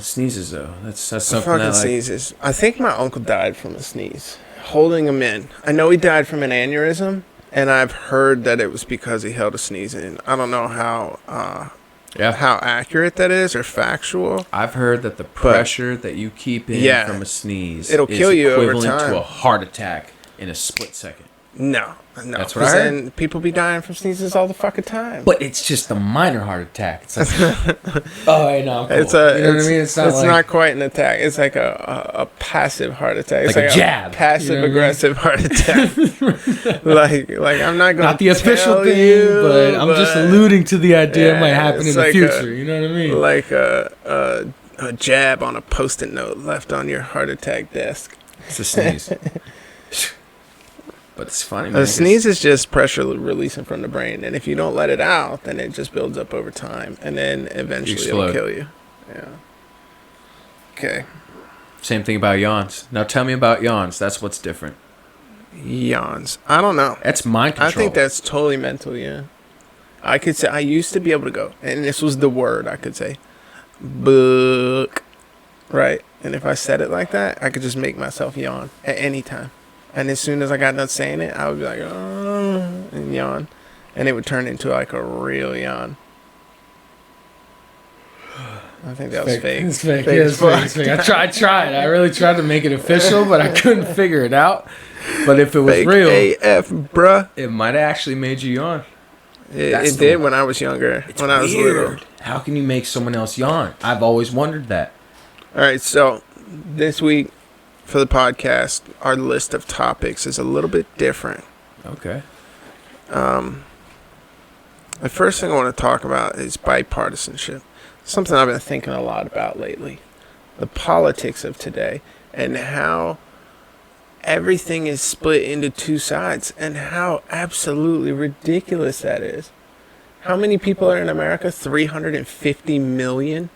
Sneezes though. That's something fucking that sneezes. I think my uncle died from a sneeze. Holding him in. I know he died from an aneurysm, and I've heard that it was because he held a sneeze in. I don't know how accurate that is or factual. I've heard that the pressure that you keep in from a sneeze it'll kill you over equivalent time to a heart attack in a split second. No. That's what I heard. And people be dying from sneezes all the fucking time. But it's just a minor heart attack. It's like, oh, I know. Cool. You know what I mean? It's not quite an attack. It's like a passive heart attack. It's like a jab. Passive aggressive heart attack. like I'm not going to not the official thing, but I'm just alluding to the idea it might happen in the future. You know what I mean? Like a jab on a Post-it note left on your heart attack desk. It's a sneeze. But it's funny, man. A sneeze is just pressure releasing from the brain, and if you don't let it out, then it just builds up over time, and then eventually it'll kill you. Yeah. Okay. Same thing about yawns. Now tell me about yawns. That's what's different. Yawns. I don't know. That's mind control. I think that's totally mental, yeah. I could say, I used to be able to go, and this was the word I could say. Book. Right? And if I said it like that, I could just make myself yawn at any time. And as soon as I got done saying it, I would be like, oh, and yawn. And it would turn into like a real yawn. I think that was fake. It's fake. Yeah, it's fake. I tried. I really tried to make it official, but I couldn't figure it out. But if it was fake real, AF, bruh. It might have actually made you yawn. It did when I was younger. When I was little. How can you make someone else yawn? I've always wondered that. All right, so this week, for the podcast, our list of topics is a little bit different. Okay. The first thing I want to talk about is bipartisanship. Something I've been thinking a lot about lately. The politics of today and how everything is split into two sides and how absolutely ridiculous that is. How many people are in America? 350 million?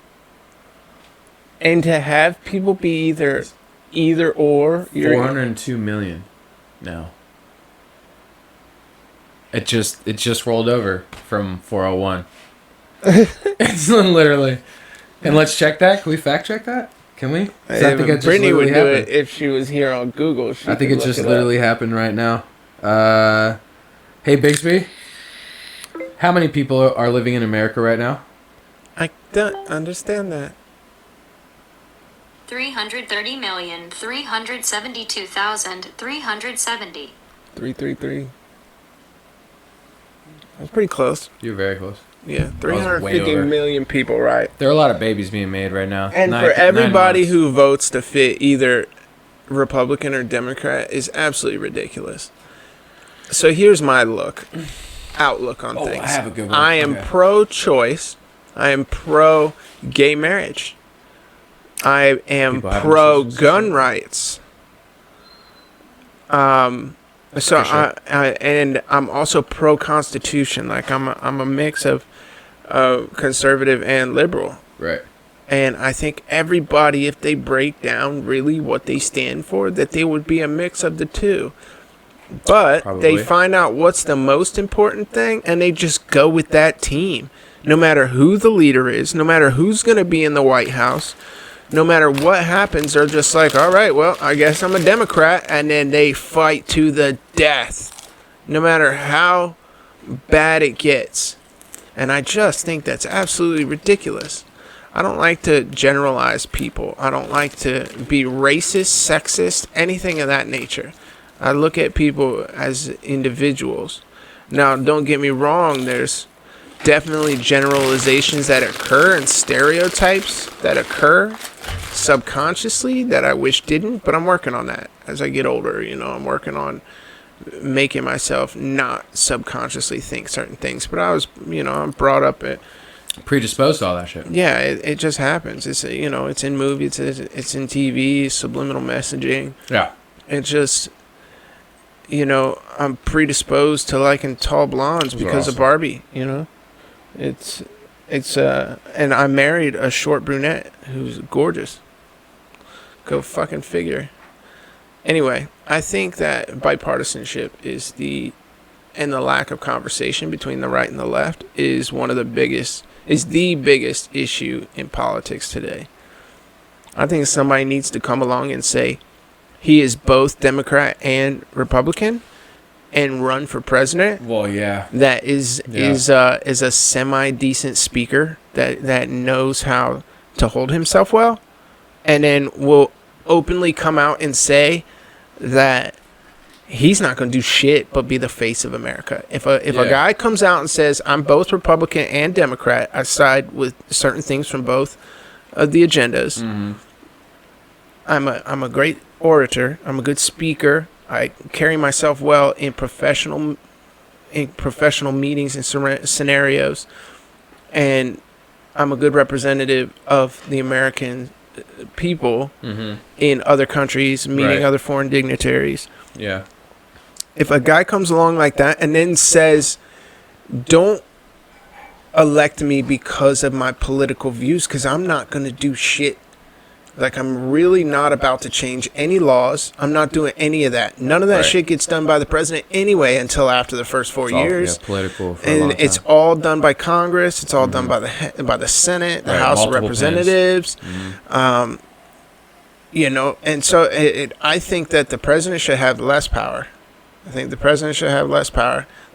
And to have people be either or. 402 million now. It just rolled over from 401. It's literally. And let's check that. Can we fact check that? Can we? I think Brittany would do it if she was here on Google. I think it just literally happened right now. Hey, Bixby. How many people are living in America right now? I don't understand that. 330,372,370. 333. That's pretty close. You're very close. Yeah, 350 million people, right? There are a lot of babies being made right now. And for everybody who votes to fit either Republican or Democrat is absolutely ridiculous. So here's my outlook on things. I have a good one. I am pro-choice. I am pro-gay marriage. I am pro-gun rights. And I'm also pro-constitution. Like I'm a mix of conservative and liberal. Right. And I think everybody, if they break down really what they stand for, that they would be a mix of the two. But they find out what's the most important thing, and they just go with that team. No matter who the leader is, no matter who's going to be in the White House, no matter what happens, they're just like, all right, well, I guess I'm a Democrat. And then they fight to the death, no matter how bad it gets. And I just think that's absolutely ridiculous. I don't like to generalize people. I don't like to be racist, sexist, anything of that nature. I look at people as individuals. Now, don't get me wrong. There's definitely generalizations that occur and stereotypes that occur subconsciously that I wish didn't, but I'm working on that as I get older. I'm working on making myself not subconsciously think certain things. But I was, I'm brought up predisposed to all that shit. Yeah, it just happens. It's it's in movies, it's in TV, subliminal messaging. Yeah, it just I'm predisposed to liking tall blondes because of Barbie. It's It's and I married a short brunette who's gorgeous. Go fucking figure. Anyway, I think that bipartisanship is and the lack of conversation between the right and the left is the biggest issue in politics today. I think somebody needs to come along and say he is both Democrat and Republican and run for president. Well, yeah. That is a semi-decent speaker that knows how to hold himself well, and then will openly come out and say that he's not going to do shit but be the face of America. If a guy comes out and says, I'm both Republican and Democrat, I side with certain things from both of the agendas. Mm-hmm. I'm a great orator. I'm a good speaker. I carry myself well in professional meetings and scenarios, and I'm a good representative of the American people in other countries, meeting other foreign dignitaries. Yeah. If a guy comes along like that and then says, don't elect me because of my political views, because I'm not going to do shit. Like, I'm really not about to change any laws. I'm not doing any of that. None of that shit gets done by the president anyway until after the first 4 years. Political for and a long time. It's all done by Congress. It's all done by the Senate, the House of Representatives. You know, and so I think that the president should have less power. There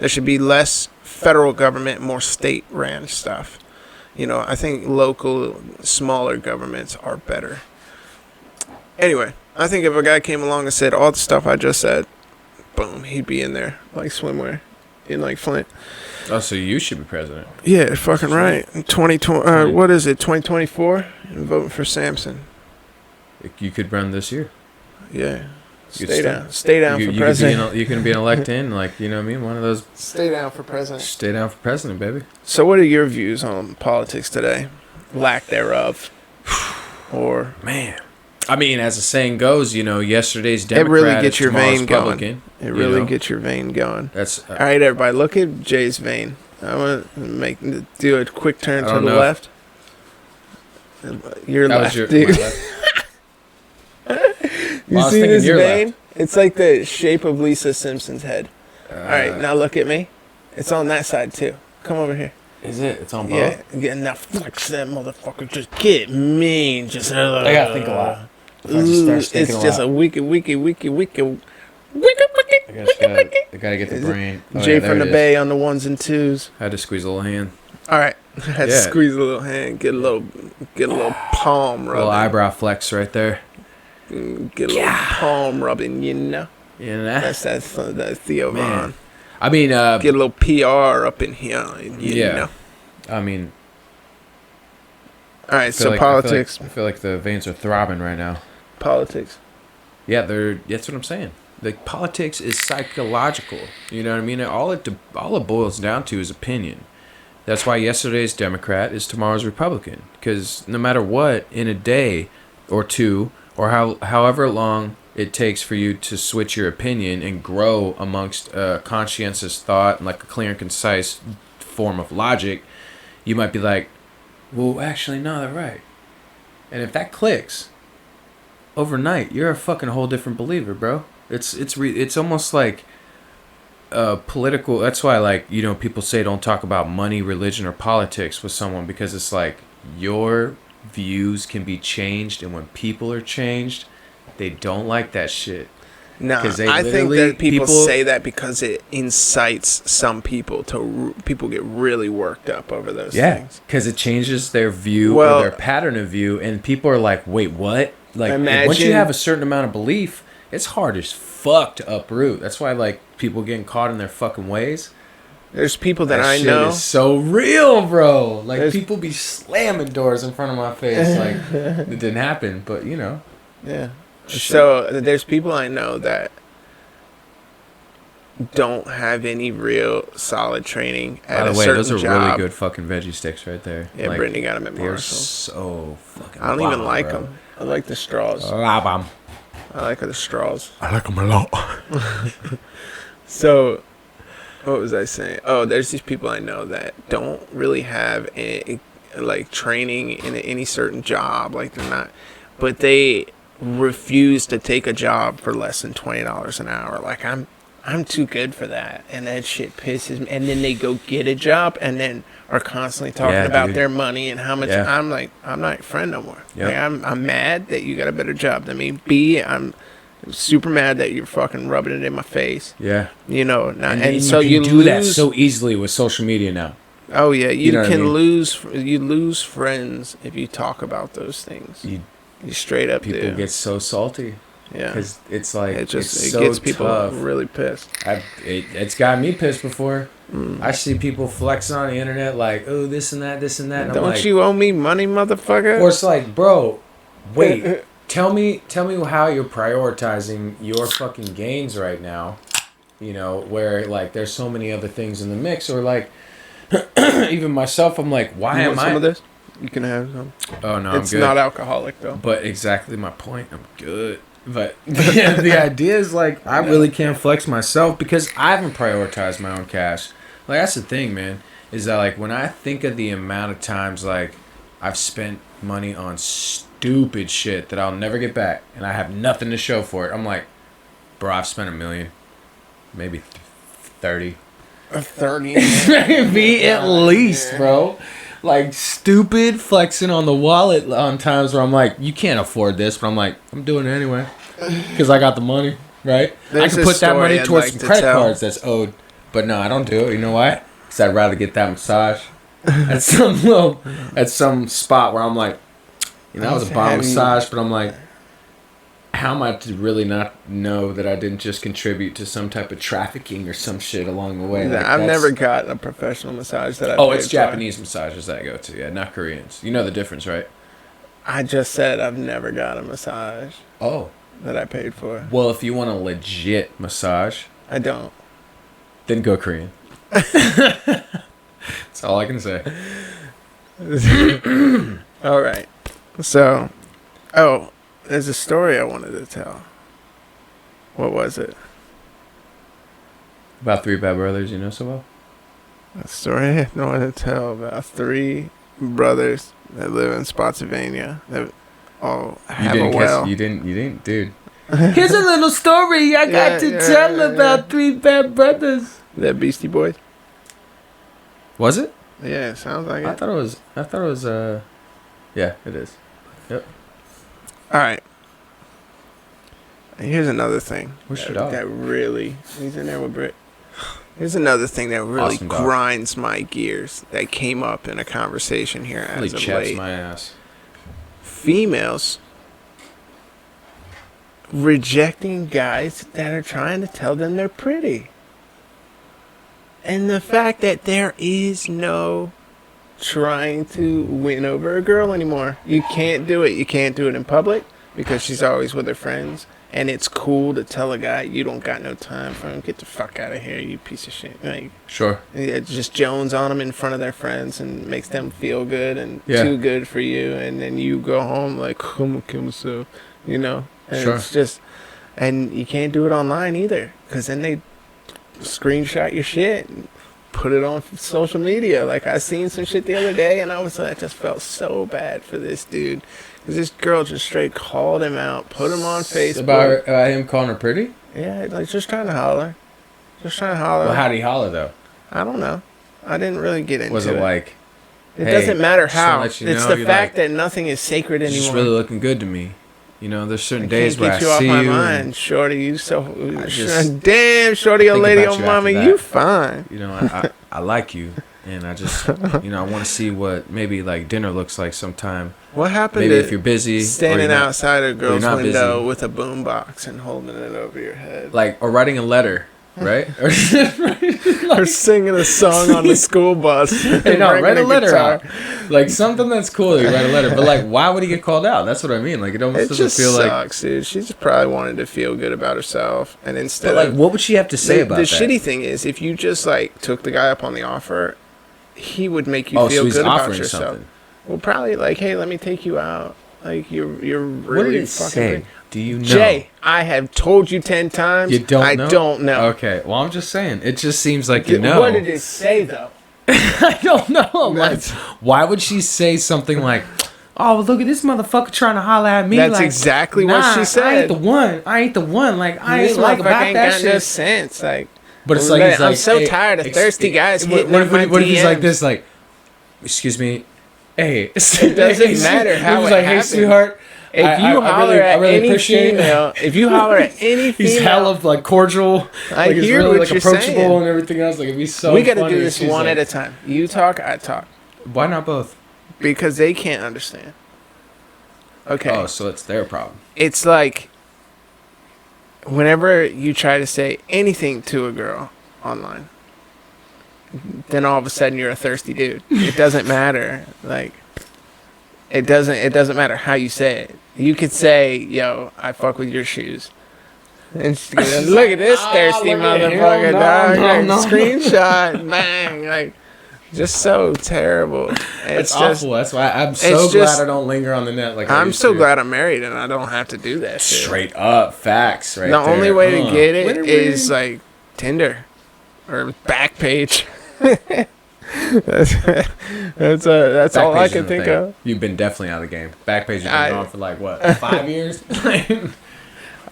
should be less federal government, more state-ran stuff. You know, I think local, smaller governments are better. Anyway, I think if a guy came along and said all the stuff I just said, boom, he'd be in there like swimwear in like Flint. Oh, so you should be president. Yeah, fucking right. 2020, what is it, 2024? I'm voting for Samson. You could run this year. Yeah. Stay down for president. You can be an elect-in, like, you know what I mean? One of those. Stay down for president. Stay down for president, baby. So what are your views on politics today? Lack thereof. Or... Man. I mean, as the saying goes, you know, yesterday's Democrat, it really gets your vein going. It really gets your vein going. That's all right, everybody. Look at Jay's vein. I want to do a quick turn to the left. Your left, dude. You see this vein? Left. It's like the shape of Lisa Simpson's head. All right, now look at me. It's on that side too. Come over here. Is it? It's on both? Yeah. Now flex that motherfucker. Just get mean. Just. I gotta think a lot. It's just a wicked. I gotta get the brain. Jay from the Bay on the ones and twos. I had to squeeze a little hand. All right. I had to squeeze a little hand. Get a little palm rubbing. A little eyebrow flex right there. Get a little palm rubbing, you know. Yeah, that's Theo Von. I mean, get a little PR up in here, you know. I mean, all right. So politics. I feel like the veins are throbbing right now. Politics. Yeah, that's what I'm saying. Like, politics is psychological. You know what I mean? All it boils down to is opinion. That's why yesterday's Democrat is tomorrow's Republican. Because no matter what, in a day or two, or however long it takes for you to switch your opinion and grow amongst conscientious thought and like a clear and concise form of logic, you might be like, well, actually, no, they're right. And if that clicks, overnight, you're a fucking whole different believer, bro. It's almost like political. That's why, like, you know, people say don't talk about money, religion, or politics with someone, because it's like your views can be changed, and when people are changed, they don't like that shit. No, I think that people say that because it incites some people people get really worked up over those things. Because it changes their view or their pattern of view, and people are like, wait, what? Like, once you have a certain amount of belief, it's hard as fuck to uproot. That's why, like, people getting caught in their fucking ways. There's people that I know. Is so real, bro. Like, people be slamming doors in front of my face. Like, it didn't happen, but, you know. Yeah. So there's people I know that don't have any real solid training at a certain job. By the way, those are really good fucking veggie sticks right there. Yeah, like, Brittany got them at Marshall. They're so fucking I don't even like them. I like the straws. I like the straws. I like them a lot. So, what was I saying? Oh, there's these people I know that don't really have like training in any certain job. Like they're not, but they refuse to take a job for less than $20 an hour. Like I'm too good for that, and that shit pisses me. And then they go get a job, and then are constantly talking about their money and how much. Yeah. I'm like, I'm not your friend no more. Yep. Like, I'm mad that you got a better job than me. B, I'm super mad that you're fucking rubbing it in my face. Yeah, you know. And so you do that so easily with social media now. Oh yeah, you can lose. You lose friends if you talk about those things. You straight up people get so salty. Yeah, because it's like it so gets people tough. Really pissed. It's got me pissed before. I see people flexing on the internet like, oh, this and that, and Don't I'm like, you owe me money, motherfucker? Or it's like, bro, wait, tell me how you're prioritizing your fucking gains right now. You know, where like there's so many other things in the mix, or like even myself, I'm like, why am I? Some of this? You can have some. Oh no, I'm good. It's not alcoholic though. But exactly my point. I'm good. But the idea is like I really can't flex myself because I haven't prioritized my own cash. Like that's the thing, man. Is that like when I think of the amount of times like I've spent money on stupid shit that I'll never get back, and I have nothing to show for it. I'm like, bro, I've spent $1 million, maybe 30. 30, maybe at least, bro. Like stupid flexing on the wallet on times where I'm like, you can't afford this, but I'm like, I'm doing it anyway because I got the money, right? I can put that money towards some credit cards that's owed, but no, I don't do it. You know why? Because I'd rather get that massage at some spot where I'm like, you know, I was a bomb massage, but I'm like, how am I to really not know that I didn't just contribute to some type of trafficking or some shit along the way? Like I've never gotten a professional massage that I it's Japanese massages that I go to, not Koreans. You know the difference, right? I just said I've never got a massage. Oh. That I paid for. Well, if you want a legit massage. I don't. Then go Korean. That's all I can say. All right. So, there's a story I wanted to tell. What was it? About 3 bad brothers you know so well? A story I wanted to tell about 3 brothers that live in Spotsylvania that all have a well. You didn't, dude. Here's a little story I got to tell about 3 bad brothers. That Beastie Boys? Was it? Yeah, it sounds like it. I thought it was, yeah, it is. Yep. All right. Here's another thing. Where's your dog? That really... He's in there with Britt. Here's another thing that really grinds my gears that came up in a conversation here as of late. My ass. Females rejecting guys that are trying to tell them they're pretty. And the fact that there is no trying to win over a girl anymore. You can't do it. You can't do it in public because she's always with her friends. And it's cool to tell a guy, you don't got no time for him. Get the fuck out of here, you piece of shit. Like, sure. Just Jones on them in front of their friends and makes them feel good and too good for you. And then you go home like, I'm gonna kill myself, you know? And sure. It's just, and you can't do it online either because then they screenshot your shit and put it on social media. Like, I seen some shit the other day and I just felt so bad for this dude. This girl just straight called him out, put him on Facebook. About him calling her pretty? Yeah, like just trying to holler. Well, how'd he holler, though? I don't know. I didn't really get into it. Was it like, it doesn't matter how. It's the fact that nothing is sacred anymore. It's really looking good to me. You know, there's certain days where I see you. I can't get you off my mind, shorty. You so... Damn, shorty, old lady, old mama, you fine. You know, I like you. And I just, you know, I want to see what maybe like dinner looks like sometime. What happened maybe if you're busy, standing outside a girl's window with a boombox and holding it over your head, like, or writing a letter, right? or singing a song on the school bus. Hey, no, write a letter out. Like something that's cool. You write a letter, but like, why would he get called out? That's what I mean. Like, it almost doesn't feel like. It sucks, dude. She just probably wanted to feel good about herself, and instead, but like, what would she have to say about that? The shitty thing is, if you just like took the guy up on the offer, he would make you feel good about yourself. Something. Well, probably like, hey, let me take you out. Like you're really what did it fucking. Say? Do you know? Jay, I have told you 10 times. You don't know? I don't know. Okay, well, I'm just saying. It just seems like you know. What did it say though? I don't know. Like, That's- why would she say something like, "Oh, look at this motherfucker trying to holler at me"? That's like, exactly what she I said. ain't the one. I ain't the one. Like, I This ain't like motherfucker about ain't that got shit. no sense. Like, But it's like, he's I'm like, so hey, tired of thirsty guys hitting what my if he's like DMs. this? Like, excuse me. Hey, It doesn't matter how he's it like, hey, happens. sweetheart. If you holler I at really any appreciate it. female, if you holler at any female, He's hella like cordial. I Like, he's hear really what like you're approachable saying. and everything else. Like, it'd be so. We got to funny do if this she's one like, at a time. You talk, I talk, Why not both? because they can't understand. Okay, Oh, so it's their problem. it's like whenever you try to say anything to a girl online, then all of a sudden you're a thirsty dude. It doesn't matter. Like, it doesn't matter how you say it. You could say, "Yo, I fuck with your shoes." And she's gonna, look at this thirsty look at him. motherfucker, No, dog. no, Like, no. screenshot, bang, like, just so terrible. It's just, awful. That's why I'm it's so just- glad I don't linger on the net. Like I I'm used so to. glad I'm married and I don't have to do that shit. Straight up facts, right The there. only way to get Winner, it is winner. like Tinder or Backpage. that's all Backpage I can isn't a think thing. of. You've been definitely out of the game. Backpage has been I- on for like what, 5 years?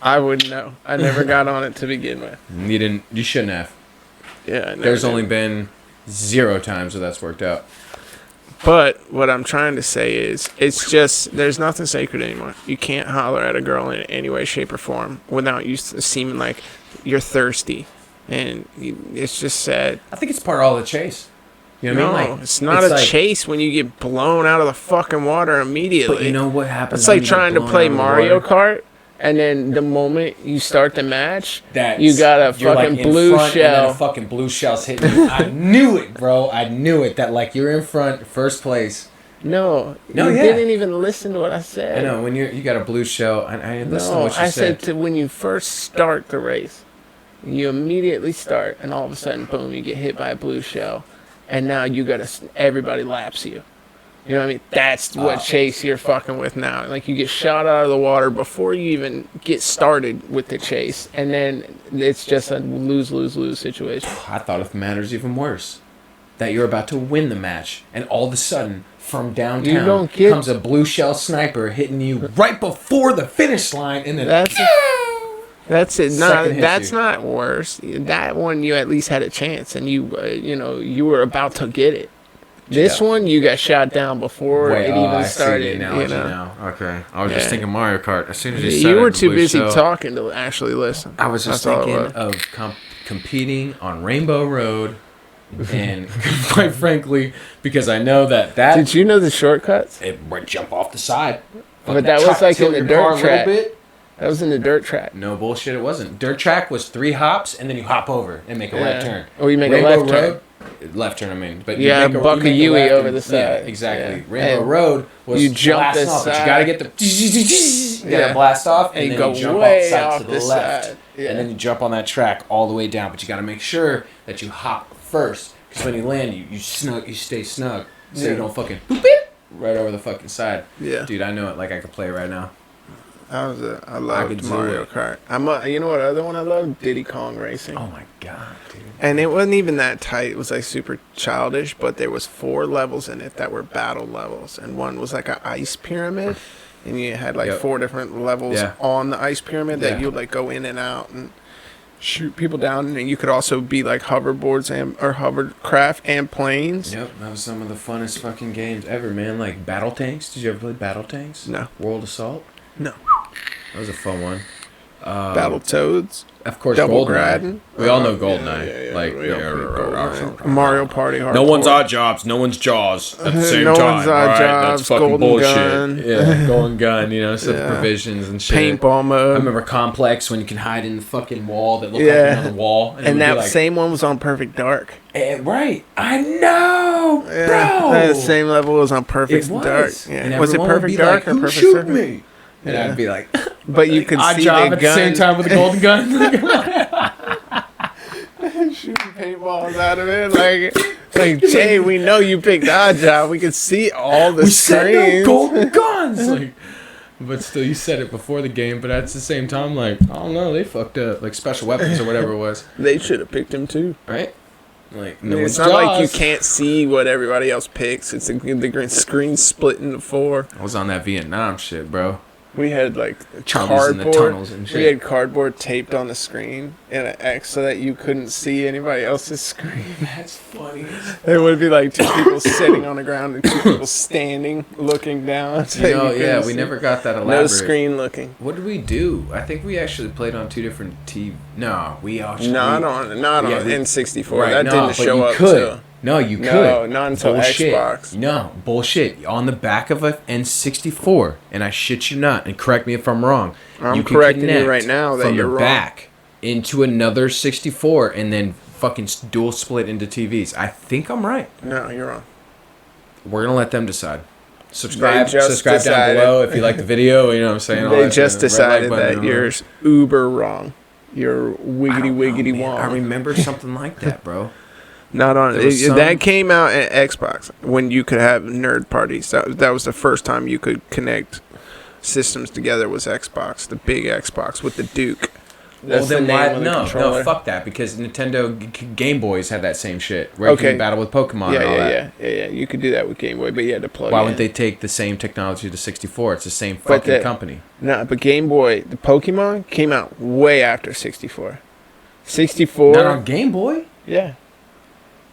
I wouldn't know. I never got on it to begin with. You didn't. You shouldn't have. Yeah, I never There's did. only been 0 times where that's worked out. But what I'm trying to say is, it's just, there's nothing sacred anymore. You can't holler at a girl in any way, shape, or form without you seeming like you're thirsty. And it's just sad. I think it's part of all the chase. You know what I mean? Like, it's not a like, chase when you get blown out of the fucking water immediately. But you know what happens? It's when like you get trying to blown play out of the Mario water? Kart, and then the moment you start the match, That's, you got a you're, fucking like, in blue front, and then shell. a fucking blue shell's hitting you. I knew it, bro. I knew it. That like you're in front, first place. No, No, you yeah. didn't even listen to what I said. I know when you got a blue shell. I listen to No, what you I said. said to when you first start the race, you immediately start, and all of a sudden, boom, you get hit by a blue shell, and now you gotta. Everybody laps you. You know what I mean? That's what chase you're fucking with now. Like, you get shot out of the water before you even get started with the chase, and then it's just a lose situation. I thought if matters even worse, that you're about to win the match, and all of a sudden, from You downtown don't get- comes a blue shell sniper hitting you right before the finish line, and then That's it. No, Second hits that's you. not worse. That one, you at least had a chance, and you were about to get it. This Yeah. one, you got shot down before it even I started. see the analogy You know, now. Okay, I was Yeah. just thinking Mario Kart. As soon as you said you it, were the too blue busy shell, talking to actually listen. I was just That's all it thinking was. of competing on Rainbow Road, and quite frankly, because I know that Did you know the shortcuts? it would jump off the side. But that was like Tilt in the your car dirt a track. little bit. That was in the dirt track. No bullshit, it wasn't. Dirt track was 3 hops, and then you hop over and make a Yeah. right turn. Or you make a Rainbow left turn. Road, left turn, I mean. But Yeah, you make buck a you make Yui left over and- the side. Yeah, exactly. Yeah. Rainbow And Road was you jump blasting the off, but you side. gotta get the you gotta Yeah. blast off, and, And then go you jump way off off to the the left, side. Yeah. and then you jump on that track all the way down. But you gotta make sure that you hop first, because when you land, you stay snug, so Yeah. you don't fucking boop it right over the fucking side. Yeah. Dude, I know it like I could play it right now. I could loved do Mario it. Kart. You know what other one I love? Diddy Kong Racing. Oh my god, dude. And it wasn't even that tight. It was like super childish, but there was 4 levels in it that were battle levels, and one was like an ice pyramid, and you had like Yep. 4 different levels Yeah. on the ice pyramid that Yeah. you would like go in and out and shoot people down, and you could also be like hoverboards or hovercraft and planes. Yep, that was some of the funnest fucking games ever, man. Like Battle Tanks. Did you ever play Battle Tanks? No. World Assault? No. That was a fun one. Battle Toads. Of course, Double GoldenEye. Gradin'. We all know Yeah, GoldenEye. yeah, Like, we all yeah, play rah, GoldenEye. rah, rah, Mario Party Hardcore. No one's odd jobs, no one's jaws at the same No time. one's odd all right? jobs, That's fucking Golden bullshit. Gun. Yeah, golden gun, you know, stuff Yeah. provisions and shit. Paintball I mode. remember Complex when you can hide in the fucking wall that looked Yeah. like another wall. it would And be that like, same one was on Perfect Dark. right. I know, Yeah, bro. that same level was on It Perfect was. Dark. And Yeah. Was it everyone would Perfect be Dark like, or "Who Perfect shoot Circle? me?" And Yeah. I'd be like, But you could odd see job the at the same gun time with the golden gun. shooting paintballs out of it. Like Jay, we know you picked odd job. We could see all the We said no screens. golden guns. Like, but still, you said it before the game. But at the same time, like, I don't know, they fucked up. Like special weapons or whatever it was, They should have picked him too. right? Like, I mean, it's not like you can't see what everybody else picks. It's the green screen split into 4. I was on that Vietnam shit, bro. We had like Chums in the tunnels and shit. We had cardboard taped on the screen and an X so that you couldn't see anybody else's screen. That's funny. There would be like 2 people sitting on the ground and 2 people standing, looking down. So We never got that elaborate. No screen looking. What did we do? I think we actually played on 2 different TV. No, we actually. Not on N64. Right, that didn't show up too. No, you could. No, not until Xbox. No, bullshit. On the back of a N64, and I shit you not, and correct me if I'm wrong. I'm correcting you right now that from you're the wrong. back into another 64, and then fucking dual split into TVs. I think I'm right. No, you're wrong. We're gonna let them decide. Subscribe down decided. below if you like the video. You know what I'm saying? They just decided that you're uber wrong. You're wiggity wrong. I remember something like that, bro. Not on that came out at Xbox when you could have nerd parties. That was the first time you could connect systems together. Was Xbox, the big Xbox with the Duke. That's well, then why? No, fuck that. Because Nintendo Game Boys had that same shit where you can battle with Pokemon. Yeah. You could do that with Game Boy, but you had to plug. Why wouldn't they take the same technology to 64? It's the same fucking company. No, but Game Boy, the Pokemon came out way after 64. 64. Not on Game Boy.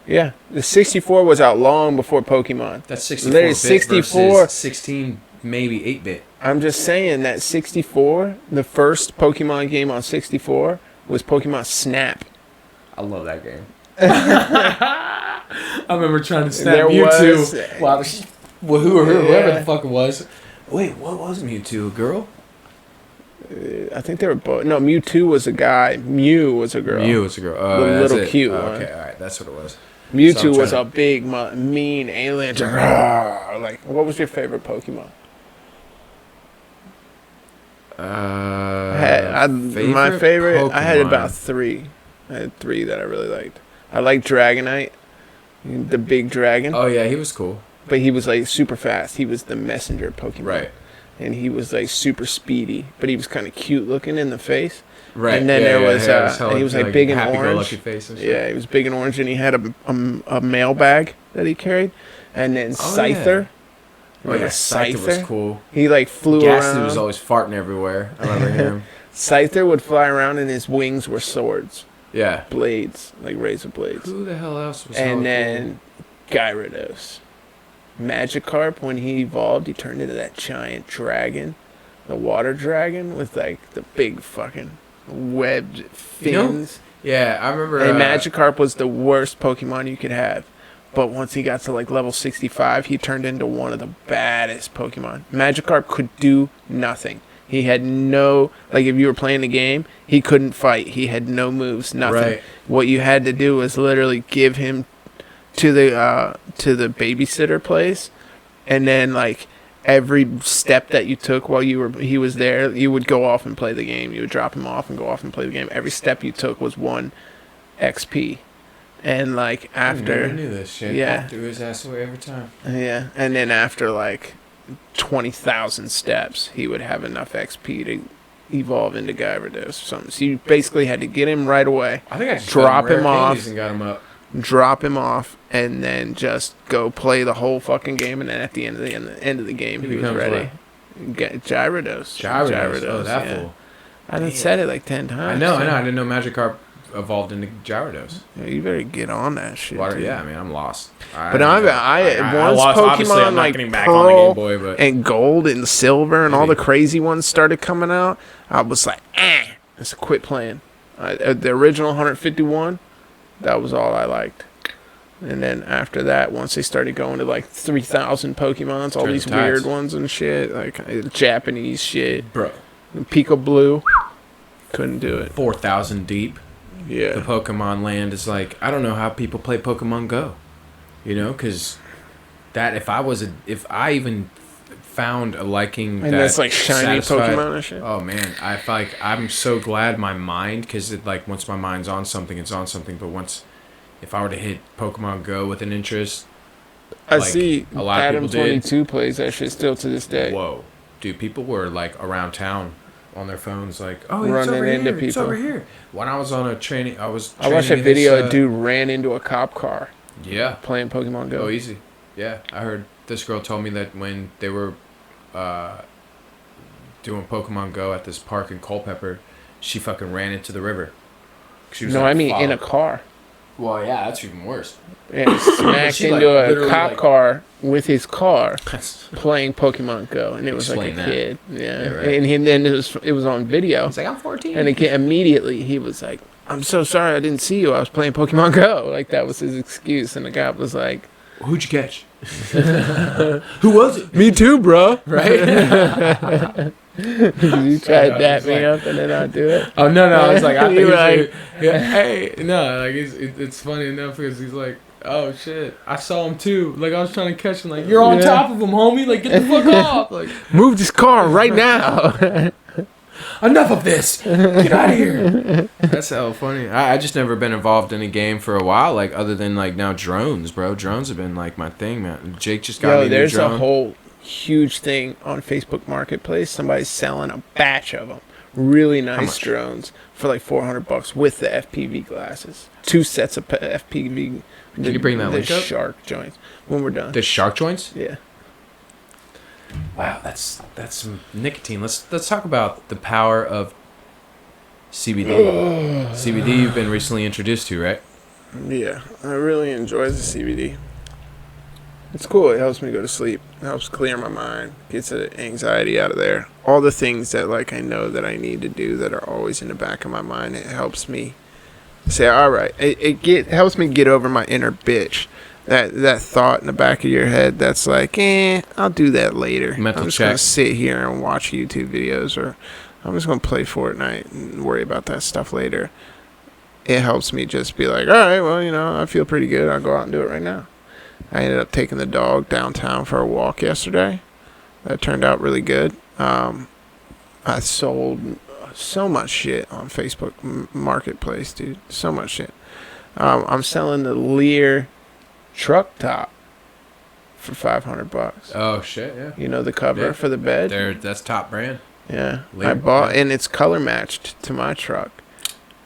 Yeah, the 64 was out long before Pokemon. That's 64 versus 16, maybe 8-bit. I'm just saying that 64, the first Pokemon game on 64 was Pokemon Snap. I love that game. I remember trying to snap Mewtwo. Whoever the fuck it was. Wait, what was Mewtwo? A girl? I think they were both. No, Mewtwo was a guy. Mew was a girl. Mew was a girl. The little cute one. Okay, all right, that's what it was. Mewtwo was a big, mean alien. Like, what was your favorite Pokemon? My favorite. Pokemon. I had about 3. I had 3 that I really liked. I liked Dragonite, the big dragon. Oh yeah, he was cool. But he was like super fast. He was the messenger Pokemon. Right. And he was like super speedy, but he was kind of cute looking in the face. Right. And then he was like big and orange. Face and shit. Yeah, he was big and orange, and he had a mailbag that he carried, and then Scyther. Oh yeah, Scyther was cool. He like flew around. He was always farting everywhere. I remember him. Scyther would fly around, and his wings were swords. Yeah. Blades, like razor blades. Who the hell else was? And then Gyarados. Magikarp, when he evolved, he turned into that giant dragon, the water dragon with like the big fucking webbed fins. Yeah, I remember. And Magikarp was the worst Pokemon you could have. But once he got to like level 65, he turned into one of the baddest Pokemon. Magikarp could do nothing. He had no, like if you were playing the game, he couldn't fight. He had no moves, nothing. Right. What you had to do was literally give him to the babysitter place, and then like every step that you took while he was there, you would go off and play the game. You would drop him off and go off and play the game. Every step you took was 1 XP. And like after, I knew this shit. Yeah, threw his ass away every time. Yeah, and then after like 20,000 steps, he would have enough XP to evolve into Gyarados or something. So you basically had to get him right away. I think I just drop him off and got him up. Drop him off, and then just go play the whole fucking game. And then at the end of the game, he was ready. Get Gyarados. Oh, that fool! I done said it like 10 times. I know. I didn't know Magikarp evolved into Gyarados. Yeah, you better get on that shit. Yeah, I mean, I'm lost. Once Pokemon like Pearl and Gold and Silver and all the crazy ones started coming out, I was like, let's quit playing. The original 151, that was all I liked. And then after that, once they started going to like 3,000 Pokemons, all these weird ones and shit, like Japanese shit, bro, Pico Blue, couldn't do it. 4,000 deep. Yeah. The Pokemon land is like, I don't know how people play Pokemon Go. You know, because that if I even found a liking and that's like shiny Pokemon and shit. Oh man, I'm so glad my mind, because it like once my mind's on something, it's on something. But if I were to hit Pokemon Go with an interest, I see a lot of people 22 plays that shit still to this day. Whoa, dude, people were like around town on their phones, like, oh, it's Running over into here. It's people. over here. When I was on a training, I watched a video. A dude ran into a cop car. Yeah. Playing Pokemon Go. Oh, easy. Yeah, I heard this girl told me that when they were doing Pokemon Go at this park in Culpeper, she fucking ran into the river. She was in a car. Well, yeah, that's even worse. And smacked into a cop car with his car playing Pokemon Go, and it was like a kid. Yeah, right. And then it was on video. He's like, I'm 14. And immediately he was like, I'm so sorry I didn't see you. I was playing Pokemon Go. Like, that was his excuse. And the cop was like, who'd you catch? Who was it? Me too, bro. Right? You tried to dap me up and then I do it. Oh, no. I was like, I think like, hey, no, like, it's funny enough because he's like, oh, shit, I saw him too. Like, I was trying to catch him. Like, you're on top of him, homie. Like, get the fuck off. Like, move this car right now. Enough of this. Get out of here. That's so funny. I just never been involved in a game for a while, like, other than, like, now drones, bro. Drones have been, like, my thing, man. Jake just got me a new drone. There's a whole huge thing on Facebook Marketplace. Somebody's selling a batch of them. Really nice drones for, like, $400 with the FPV glasses. 2 sets of FPV. Can you bring that link up? The shark joints. When we're done. The shark joints? Yeah. Wow, that's some nicotine. Let's talk about the power of CBD. CBD you've been recently introduced to, right? Yeah, I really enjoy the CBD. It's cool. It helps me go to sleep. It helps clear my mind. Gets the anxiety out of there. All the things that, like, I know that I need to do that are always in the back of my mind. It helps me say, all right. It helps me get over my inner bitch. That thought in the back of your head that's like, I'll do that later. I'm just going to sit here and watch YouTube videos, or I'm just going to play Fortnite and worry about that stuff later. It helps me just be like, all right, well, I feel pretty good. I'll go out and do it right now. I ended up taking the dog downtown for a walk yesterday. That turned out really good. I sold so much shit on Facebook Marketplace, dude. So much shit. I'm selling the Lear truck top for $500. Oh shit, yeah. You know, the cover for the bed. That's top brand. Yeah, I bought, and it's color matched to my truck.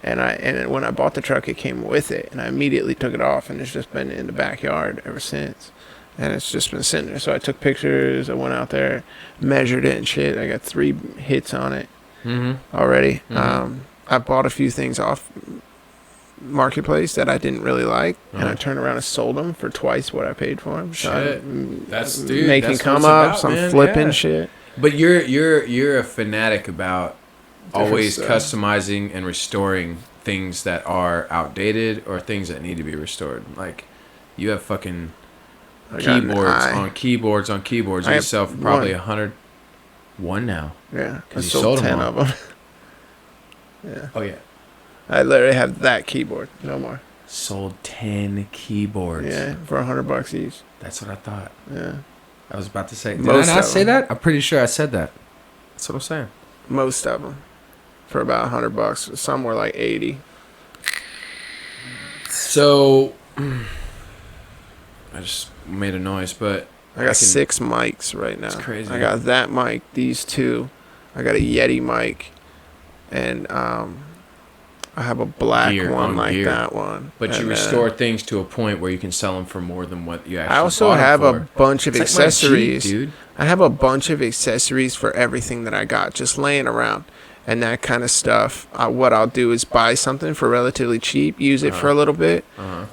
And when I bought the truck, it came with it, and I immediately took it off, and it's just been in the backyard ever since. And it's just been sitting there. So I took pictures. I went out there, measured it and shit. I got 3 hits on it already. Mm-hmm. I bought a few things off Marketplace that I didn't really like, and I turned around and sold them for twice what I paid for them. So that's making come ups. I'm flipping shit. But you're a fanatic about always customizing and restoring things that are outdated or things that need to be restored. Like, you have fucking keyboards on keyboards. You sell for probably 101 now. Yeah, I sold 10 of them. Yeah. Oh yeah. I literally have that keyboard, no more. Sold 10 keyboards. Yeah, for $100 each. That's what I thought. Yeah. I was about to say. Did I not say that? I'm pretty sure I said that. That's what I'm saying. Most of them, for about $100. Some were like 80. So, I just made a noise, but I got 6 mics right now. That's crazy. I got that mic, these 2. I got a Yeti mic, and I have a black one like that one. But you restore things to a point where you can sell them for more than what you actually I also have a bunch of accessories. Like dude. I have a bunch of accessories for everything that I got just laying around. And that kind of stuff. What I'll do is buy something for relatively cheap, use it for a little bit,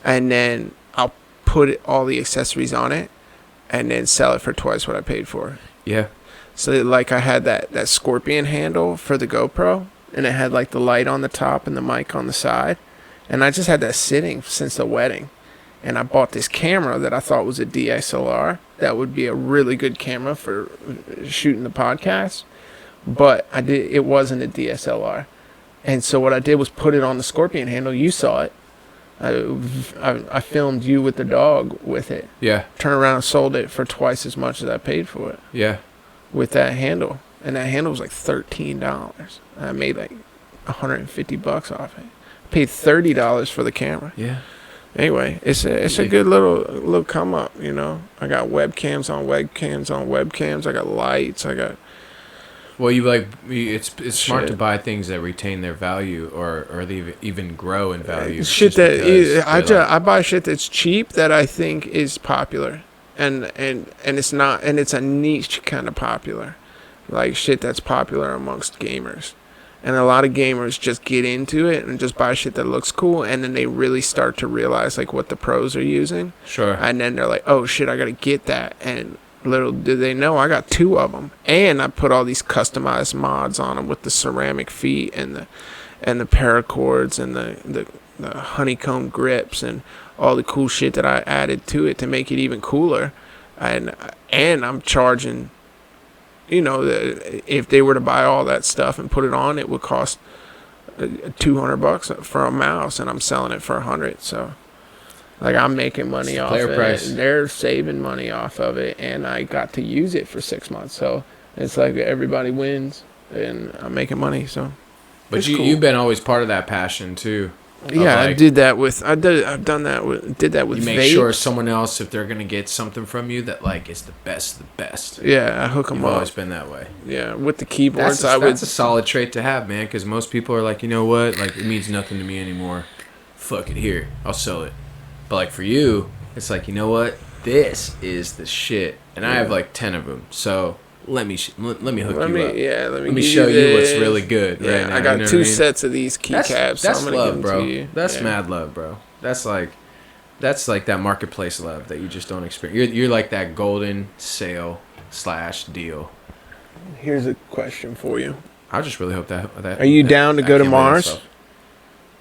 and then I'll put all the accessories on it, and then sell it for twice what I paid for it. Yeah. So, like, I had that Scorpion handle for the GoPro, and it had, like, the light on the top and the mic on the side. And I just had that sitting since the wedding. And I bought this camera that I thought was a DSLR. That would be a really good camera for shooting the podcast. But it wasn't a DSLR. And so what I did was put it on the Scorpion handle. You saw it. I filmed you with the dog with it. Yeah. Turned around and sold it for twice as much as I paid for it. Yeah. With that handle. And that handle was like $13. I made like $150 off it. Paid $30 for the camera. Yeah. Anyway, it's a good little come up, I got webcams on webcams on webcams. I got lights. I got Well, it's smart to buy things that retain their value or they even grow in value. Shit that I buy shit that's cheap that I think is popular, and it's not, and it's a niche kind of popular, like shit that's popular amongst gamers. And a lot of gamers just get into it and just buy shit that looks cool, and then they really start to realize like what the pros are using. Sure. And then they're like, "Oh shit, I gotta get that." And little do they know, I got 2 of them, and I put all these customized mods on them with the ceramic feet and the paracords and the honeycomb grips and all the cool shit that I added to it to make it even cooler. And I'm charging. If they were to buy all that stuff and put it on, it would cost $200 for a mouse, and I'm selling it for $100. So, like, I'm making money off it. Price. They're saving money off of it, and I got to use it for 6 months. So it's like everybody wins, and I'm making money. So, but you've been always part of that passion too. Yeah, I did that with. Did that with. You make sure someone else, if they're gonna get something from you, that like is the best, the best. Yeah, I hook them up. I've always been that way. Yeah, with the keyboards, that's a solid trait to have, man. Because most people are like, you know what, like it means nothing to me anymore. Fuck it, here, I'll sell it. But like for you, it's like, you know what, this is the shit, and I have like 10 of them. So. Let me hook you up. Yeah, let me show you what's really good. Yeah, right now, I got 2 sets of these keycaps. That's so love, bro. That's mad love, bro. That's like that marketplace love that you just don't experience. You're like that golden sale / deal. Here's a question for you. I just really hope that. Are you down to go to Mars?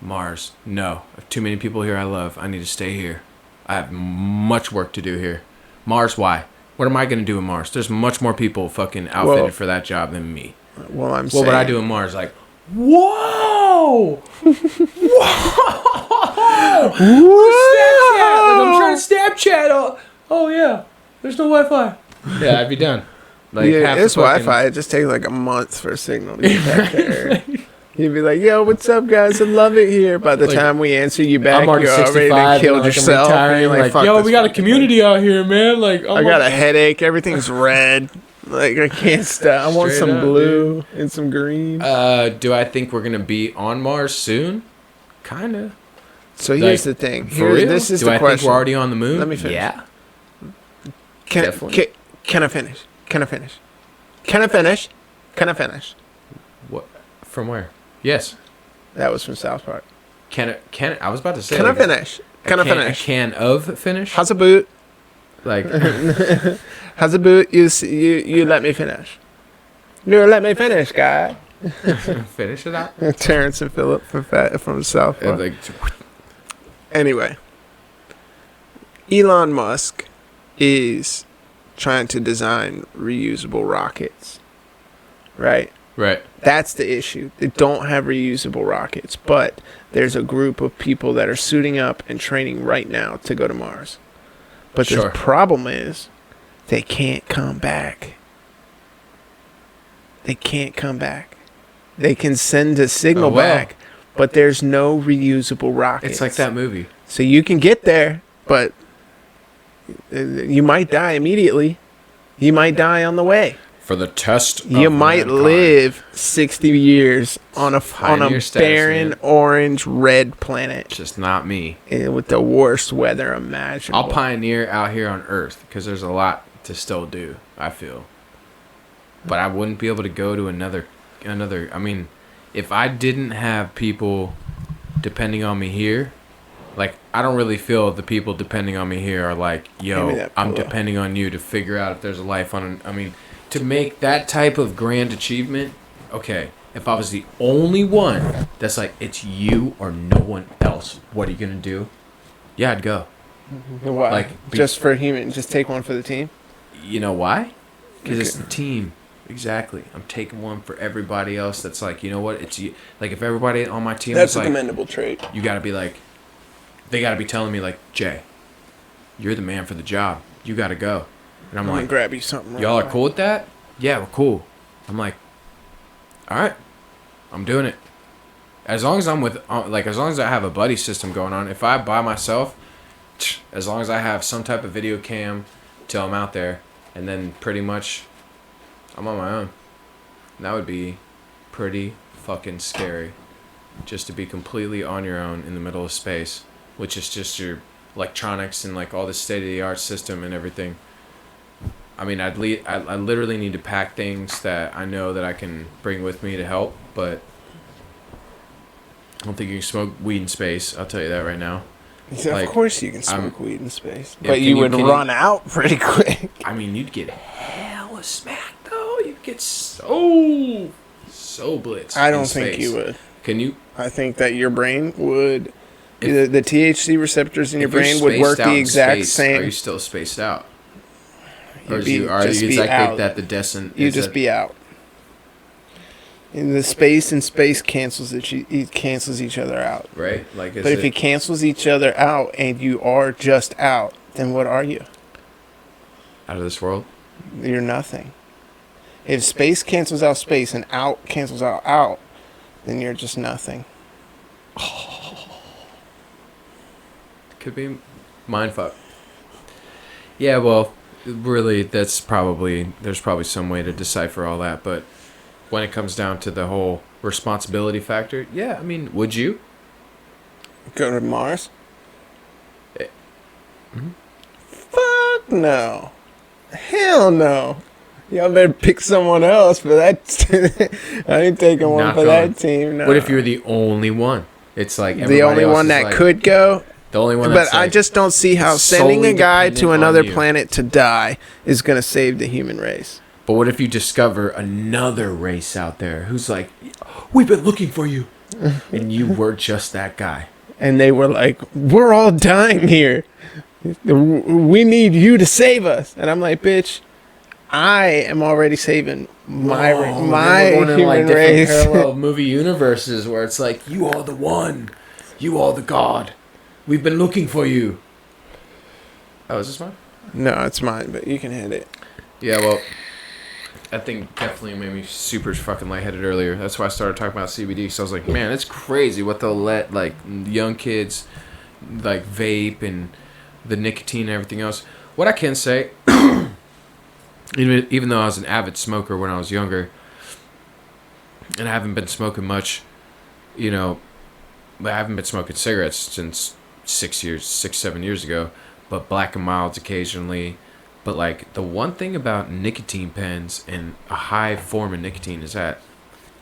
Mars? No. I have too many people here I love. I need to stay here. I have much work to do here. Mars? Why? What am I going to do in Mars? There's much more people fucking outfitted for that job than me. Well, what would I do in Mars? Like, whoa! Whoa! Snapchat! Like, I'm trying to Snapchat. Oh, yeah. There's no Wi-Fi. Yeah, I'd be done. Like, yeah, it's Wi-Fi. It just takes like a month for a signal to get back there. You'd be like, "Yo, what's up, guys? I love it here." By the time we answer you back, you're already killed yourself. And you're like, "Yo, we got a community out here, man." Like, I got a headache. Everything's red. Like, I can't stop. I want some blue and some green. Do I think we're gonna be on Mars soon? Kinda. So here's the thing. This is the question. Do I think we're already on the moon? Let me finish. Yeah. Can I finish? Can I finish? What? From where? Yes. That was from South Park. I was about to say. Can I finish? Can I finish? A can of finish? How's a boot? Like. How's a boot? You let me finish. You let me finish, guy. Finish it out. Terrence and Phillip from South Park. Anyway. Elon Musk is trying to design reusable rockets. Right? Right. That's the issue. They don't have reusable rockets, but there's a group of people that are suiting up and training right now to go to Mars. But the problem is they can't come back. They can't come back. They can send a signal back, but there's no reusable rockets. It's like that movie. So you can get there, but you might die immediately. You might die on the way. For the test, you might live 60 years on a barren orange red planet. Just not me. With the worst weather imaginable. I'll pioneer out here on Earth because there's a lot to still do, I feel. But I wouldn't be able to go to another. I mean, if I didn't have people depending on me here, like, I don't really feel the people depending on me here are like, yo, I'm depending on you to figure out if there's a life on I mean, to make that type of grand achievement, okay, if I was the only one that's like, it's you or no one else, what are you going to do? Yeah, I'd go. Why? Like, just for human, just take one for the team? You know why? Because it's the team. Exactly. I'm taking one for everybody else that's like, you know what, it's you. Like, if everybody on my team that's was like... That's a commendable trait. You got to be like... They got to be telling me, like, Jay, you're the man for the job. You got to go. And I'm like, grab you something. Y'all are cool with that? Yeah, we're cool. I'm like, all right, I'm doing it. As long as I'm with, as long as I have a buddy system going on. If I by myself, as long as I have some type of video cam till I'm out there, and then pretty much, I'm on my own. That would be pretty fucking scary. Just to be completely on your own in the middle of space, which is just your electronics and like all the state of the art system and everything. I mean, I literally need to pack things that I know that I can bring with me to help, but I don't think you can smoke weed in space. I'll tell you that right now. Yeah, of course you can smoke weed in space, yeah, but you would run out pretty quick. I mean, you'd get hella smacked though. You'd get so blitzed. I don't think you would. Can you? I think that your brain would. The THC receptors in your brain would work the exact same. Are you still spaced out? Or are you exactly that the descent? You just be out. In the space and space cancels each other out. Right. Like. But if it cancels each other out and you are just out, then what are you? Out of this world. You're nothing. If space cancels out space and out cancels out, then you're just nothing. Could be mindfuck. Yeah, well, really, there's probably some way to decipher all that, but when it comes down to the whole responsibility factor, yeah, I mean, would you? Go to Mars? Mm-hmm. Fuck no. Hell no. Y'all better pick someone else for that. I ain't taking one for that team. No. What if you're the only one? It's like the only one that could go. The only one. But I just don't see how sending a guy to another planet to die is going to save the human race. But what if you discover another race out there who's like, we've been looking for you, and you were just that guy, and they were like, we're all dying here. We need you to save us. And I'm like, bitch, I am already saving my human race. Parallel movie universes where it's like, you are the one, you are the god. We've been looking for you. Oh, is this mine? No, it's mine, but you can hit it. Yeah, well, that thing definitely made me super fucking lightheaded earlier. That's why I started talking about CBD. So I was like, man, it's crazy what they'll let like young kids like vape and the nicotine and everything else. What I can say, even though I was an avid smoker when I was younger, and I haven't been smoking much, I haven't been smoking cigarettes since 7 years ago, but Black and Milds occasionally. But like the one thing about nicotine pens and a high form of nicotine is that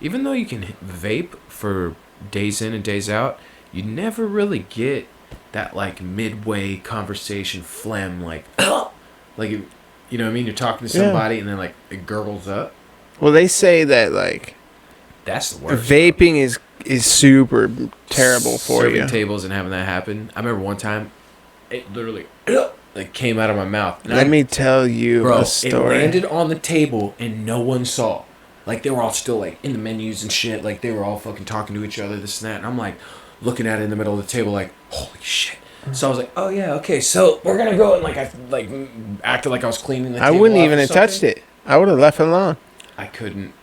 even though you can vape for days in and days out, you never really get that like midway conversation phlegm, like you know what I mean? You're talking to somebody and then like it gurgles up. Well, they say that like that's the worst. Vaping is super terrible for you. Serving tables and having that happen. I remember one time, it literally like came out of my mouth. Let me tell you a story. It landed on the table and no one saw. Like they were all still like in the menus and shit. Like they were all fucking talking to each other, this and that. And I'm like looking at it in the middle of the table, like holy shit. So I was like, oh yeah, okay. So we're gonna go and like I acted like I was cleaning the table. I wouldn't even have touched it. I would have left it alone. I couldn't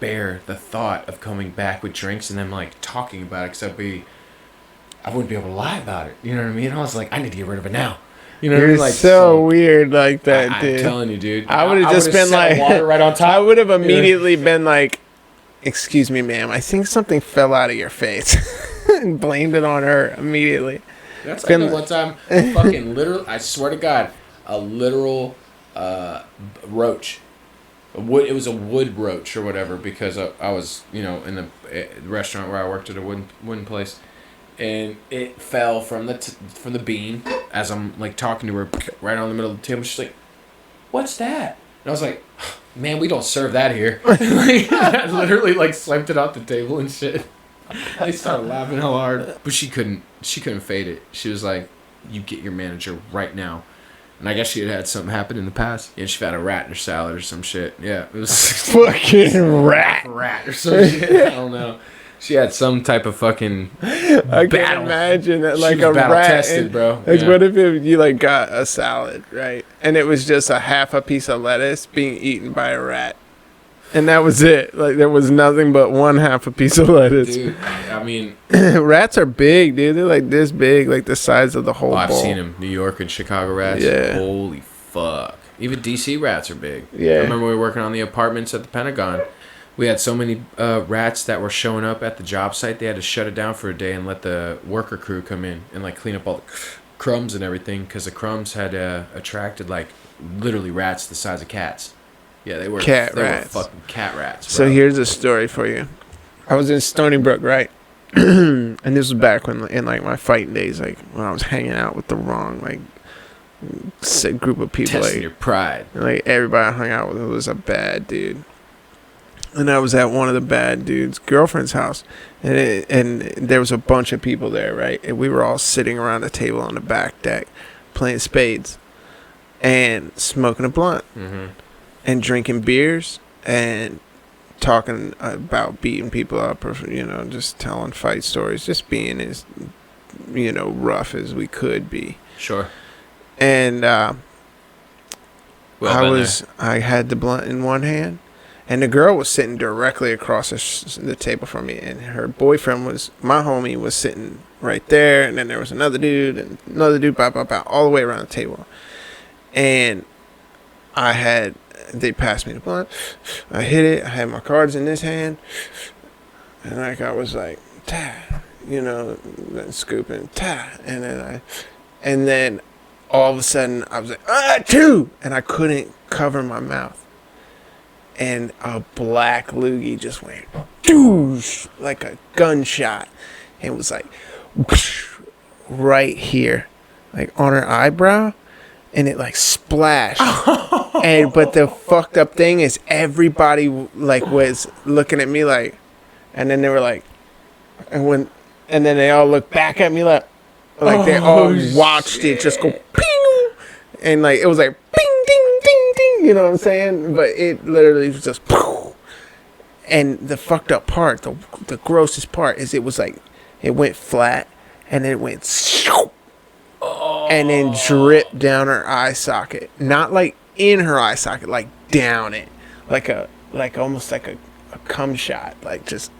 bear the thought of coming back with drinks and then like talking about it because I wouldn't be able to lie about it. You know what I mean? I was like, I need to get rid of it now. You know what I mean? Like so weird like that, dude. I'm telling you, dude. I would have just been like, water right on top. I would have immediately been like, excuse me, ma'am, I think something fell out of your face, and blamed it on her immediately. That's like one time, fucking literal. I swear to God, a literal roach. It was a wood roach or whatever because I was in the restaurant where I worked at a wooden place. And it fell from the beam as I'm like talking to her right on the middle of the table. She's like, "What's that?" And I was like, "Man, we don't serve that here." Like, I literally like swiped it off the table and shit. I started laughing hell hard, but she couldn't fade it. She was like, "You get your manager right now." And I guess she had something happen in the past. Yeah, she had a rat in her salad or some shit. Yeah, it was fucking rat or some shit. I don't know. She had some type of fucking I can imagine that, like a battle rat. Tested, bro. Like, what if you like got a salad, right, and it was just a half a piece of lettuce being eaten by a rat, and that was it. Like there was nothing but one half a piece of lettuce. Dude, I mean, rats are big, dude. They're like this big, like the size of the whole bowl. I've seen them. New York and Chicago rats. Yeah. Holy fuck. Even DC rats are big. Yeah. I remember we were working on the apartments at the Pentagon. We had so many rats that were showing up at the job site. They had to shut it down for a day and let the worker crew come in and like clean up all the crumbs and everything, because the crumbs had attracted like literally rats the size of cats. Yeah, they were rats. Were fucking cat rats. Bro. So here's a story for you. I was in Stony Brook, right? And this was back when in like my fighting days, like when I was hanging out with the wrong like group of people. Testing like, your pride. Like everybody I hung out with was a bad dude. And I was at one of the bad dude's girlfriend's house, and there was a bunch of people there, right? And we were all sitting around a table on the back deck, playing spades, and smoking a blunt, and drinking beers, and talking about beating people up, or just telling fight stories, just being as rough as we could be. Sure. And I had the blunt in one hand. And the girl was sitting directly across the table from me, and her boyfriend my homie was sitting right there, and then there was another dude, blah, blah, blah, all the way around the table. And they passed me the blunt, I hit it, I had my cards in this hand, and like I was like, ta, scooping, ta, and then all of a sudden I was like, two, and I couldn't cover my mouth. And a black loogie just went doosh, like a gunshot, and was like whoosh, right here, like on her eyebrow, and it like splashed. But the fucked up thing is everybody like was looking at me like, and then they were like, and then they all looked back at me like they all watched it just go ping, and like it was like ping ding ding ding, you know what I'm saying? But it literally was just poof. And the fucked up part, the grossest part is it was like it went flat and then it went shoop, and then dripped down her eye socket. Not like in her eye socket, like down it, like almost like a cum shot, like just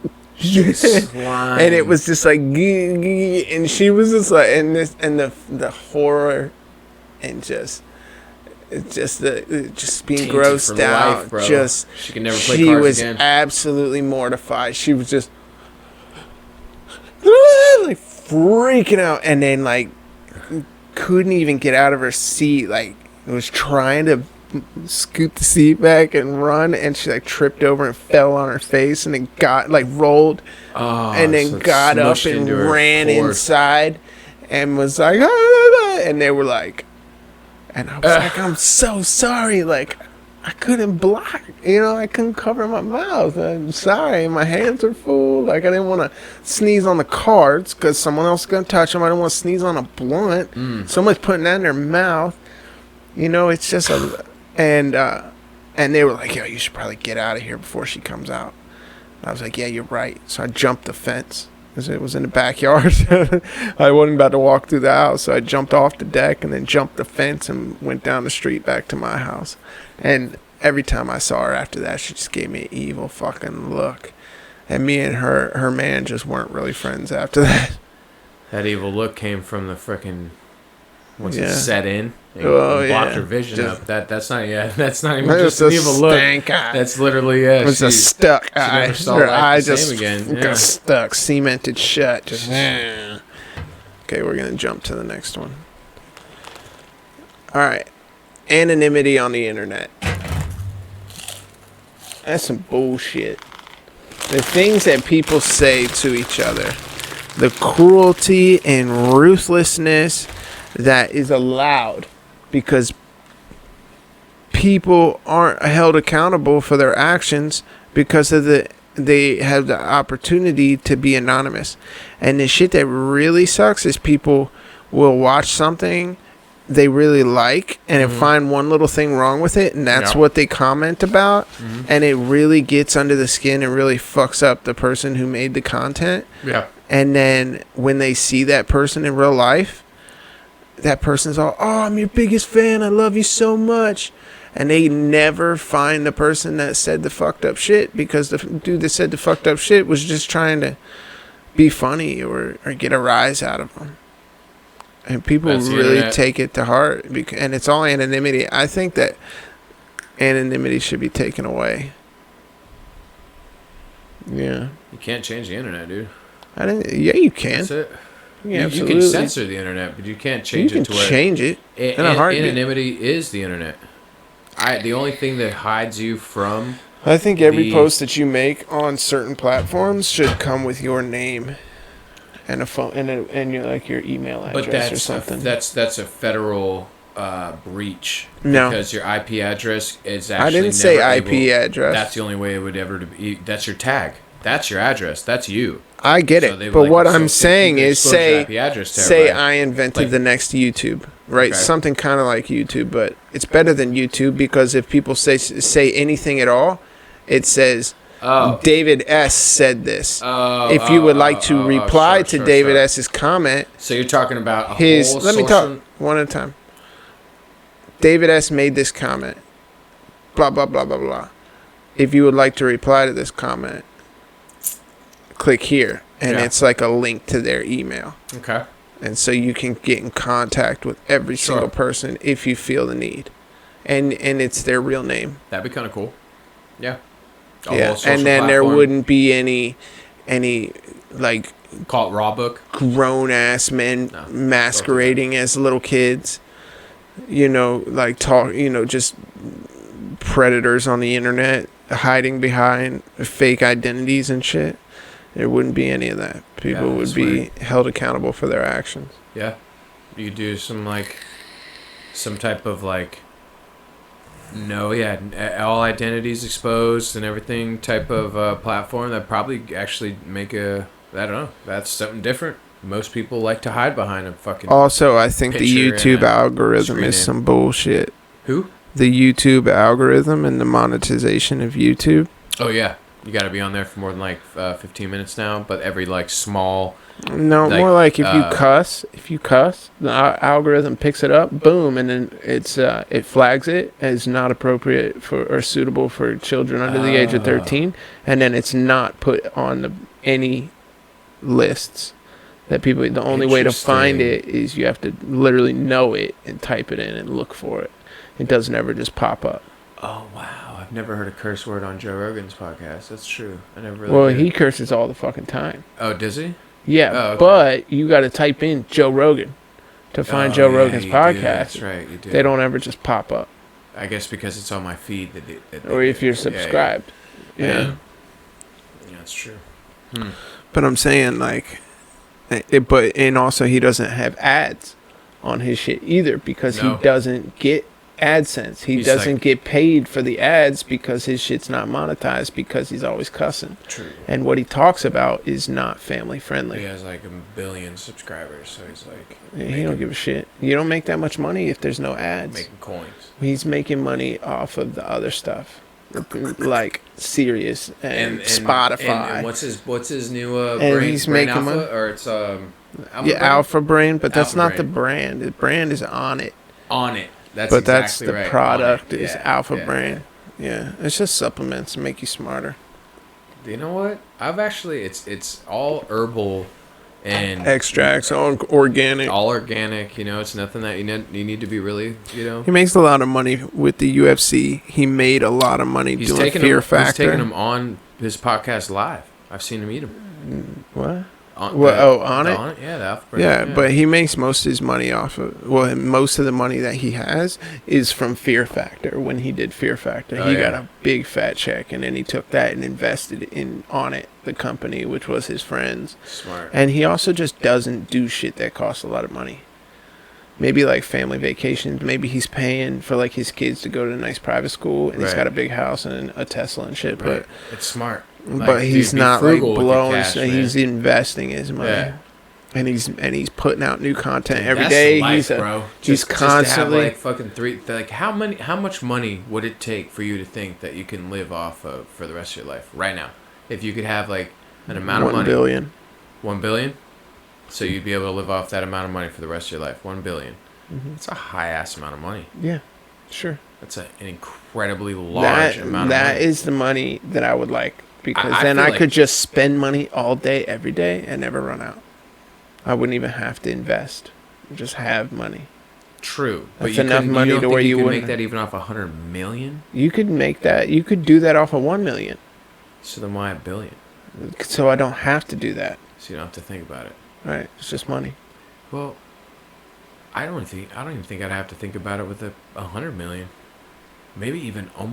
and it was just like and she was just like, and the horror and just being grossed out. Life, she could never play cards again. She was absolutely mortified. She was just like freaking out, and then like couldn't even get out of her seat. Like was trying to scoot the seat back and run, and she like tripped over and fell on her face, and then rolled, and then got up and ran inside, and was like, and they were like. And I was like, I'm so sorry. Like, I couldn't block. I couldn't cover my mouth. I'm sorry. My hands are full. Like, I didn't want to sneeze on the cards because someone else is going to touch them. I didn't want to sneeze on a blunt. Someone's putting that in their mouth. It's just and they were like, yo, you should probably get out of here before she comes out. And I was like, yeah, you're right. So I jumped the fence. It was in the backyard. I wasn't about to walk through the house, so I jumped off the deck and then jumped the fence and went down the street back to my house. And every time I saw her after that, she just gave me an evil fucking look. And me and her man just weren't really friends after that. That evil look came from the frickin' once it set in and blocked her vision just, up. That's not even just an evil look. That's literally it was a stuck eye. Her eye just again. got stuck, cemented shut. Just okay, we're gonna jump to the next one. All right, anonymity on the internet. That's some bullshit. The things that people say to each other, the cruelty and ruthlessness that is allowed because people aren't held accountable for their actions because of they have the opportunity to be anonymous. And the shit that really sucks is people will watch something they really like and find one little thing wrong with it, and that's what they comment about, and it really gets under the skin and really fucks up the person who made the content. And then when they see that person in real life, that person's all, oh, I'm your biggest fan, I love you so much. And they never find the person that said the fucked up shit, because the dude that said the fucked up shit was just trying to be funny or get a rise out of them. And people really take it to heart, and it's all anonymity. I think that anonymity should be taken away. Yeah. You can't change the internet, dude. Yeah, you can. That's it. Yeah, You can censor the internet, but you can't change it to where... You can change it in a heartbeat. Anonymity is the internet. The only thing that hides you from... I think every post that you make on certain platforms should come with your name and a phone and your your email address or something. That's a federal breach. No, because your IP address is actually... I didn't say IP address. That's the only way it would ever be. That's your tag. That's your address. That's you. I get it, but what I'm saying is, say I invented the next YouTube, right? Okay. Something kind of like YouTube, but it's better than YouTube because if people say anything at all, it says David S. said this. If you would like to reply to David S.'s comment, so you're talking about let me talk one at a time. David S. made this comment. Blah blah blah blah blah. If you would like to reply to this comment, click here, and it's like a link to their email. Okay. And so you can get in contact with every single person if you feel the need, and it's their real name. That'd be kind of cool. Yeah. Yeah, and then there wouldn't be any like call it raw book grown ass men masquerading as little kids. Like just predators on the internet hiding behind fake identities and shit. There wouldn't be any of that. People would be held accountable for their actions. Yeah. You do some type of all identities exposed and everything type of platform that probably actually make I don't know, that's something different. Most people like to hide behind a fucking... Also, I think the YouTube algorithm is some bullshit. Who? The YouTube algorithm and the monetization of YouTube. Oh, yeah. You got to be on there for more than 15 minutes now, but every small... No, more like if you cuss, the algorithm picks it up, boom, and then it flags it as not appropriate for or suitable for children under the age of 13, and then it's not put on any lists. That people, the only way to find it is you have to literally know it and type it in and look for it. It doesn't ever just pop up. Oh, wow. I've never heard a curse word on Joe Rogan's podcast. That's true. I never really did. He curses all the fucking time. Oh, does he? Yeah, okay. But you got to type in Joe Rogan to find Joe Rogan's podcast. That's right, you do. They don't ever just pop up. I guess because it's on my feed. Or if you're subscribed. Yeah. Yeah, that's true. But I'm saying, and also he doesn't have ads on his shit either because he doesn't get AdSense. He doesn't get paid for the ads because his shit's not monetized because he's always cussing. True. And what he talks about is not family friendly. He has 1 billion subscribers, so he's he don't give a shit. You don't make that much money if there's no ads. Making coins. He's making money off of the other stuff. Like Sirius and Spotify. And what's his new and brain? He's brain making Alpha, money. Or it's Alpha Brain, but that's Alpha not Brain. the brand. The brand is On It. On It. That's but exactly that's the right. product is Alpha Brain. Yeah, it's just supplements to make you smarter. You know what? I've actually it's all herbal and extracts, all organic. All organic. It's nothing that you need to be really. He makes a lot of money with the UFC. He made a lot of money doing Fear Factor. He's taking him on his podcast live. I've seen him eat him. What? On it? On it? Yeah, the Alpha Brain. Yeah, but he makes most of his money off of... Well, most of the money that he has is from Fear Factor. When he did Fear Factor, he got a big fat check, and then he took that and invested in On It, the company, which was his friends. Smart. And he also just doesn't do shit that costs a lot of money. Maybe family vacations. Maybe he's paying for his kids to go to a nice private school, and he's got a big house and a Tesla and shit. Right. But it's smart. But he's not blowing. Cash, he's investing his money, and he's putting out new content every day. He's constantly just to have how much money would it take for you to think that you can live off of for the rest of your life right now? If you could have an amount of money, 1 billion. 1 billion. So you'd be able to live off that amount of money for the rest of your life. 1 billion. It's a high ass amount of money. Yeah, sure. That's an incredibly large amount of money. That is the money that I would like. Because then I could just spend money all day, every day, and never run out. I wouldn't even have to invest. Just have money. True. That's enough money to where you wouldn't make that even off 100 million? You could make that. You could do that off of 1 million. So then why 1 billion? So I don't have to do that. So you don't have to think about it. Right? It's just money. Well, I don't even think I'd have to think about it with 100 million. Maybe even a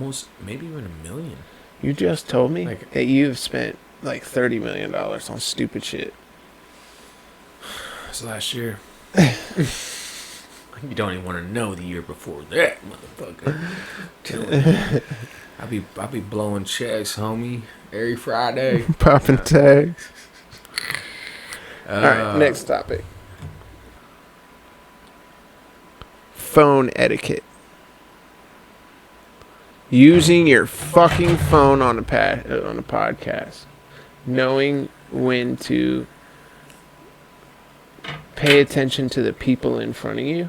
million. You just told me Like, that you've spent like $30 million on stupid shit. it was last year. You don't even want to know the year before that, motherfucker. I be blowing checks, homie, every Friday. Popping tags. All right, next topic. Phone etiquette. Using your fucking phone on a podcast. Knowing when to pay attention to the people in front of you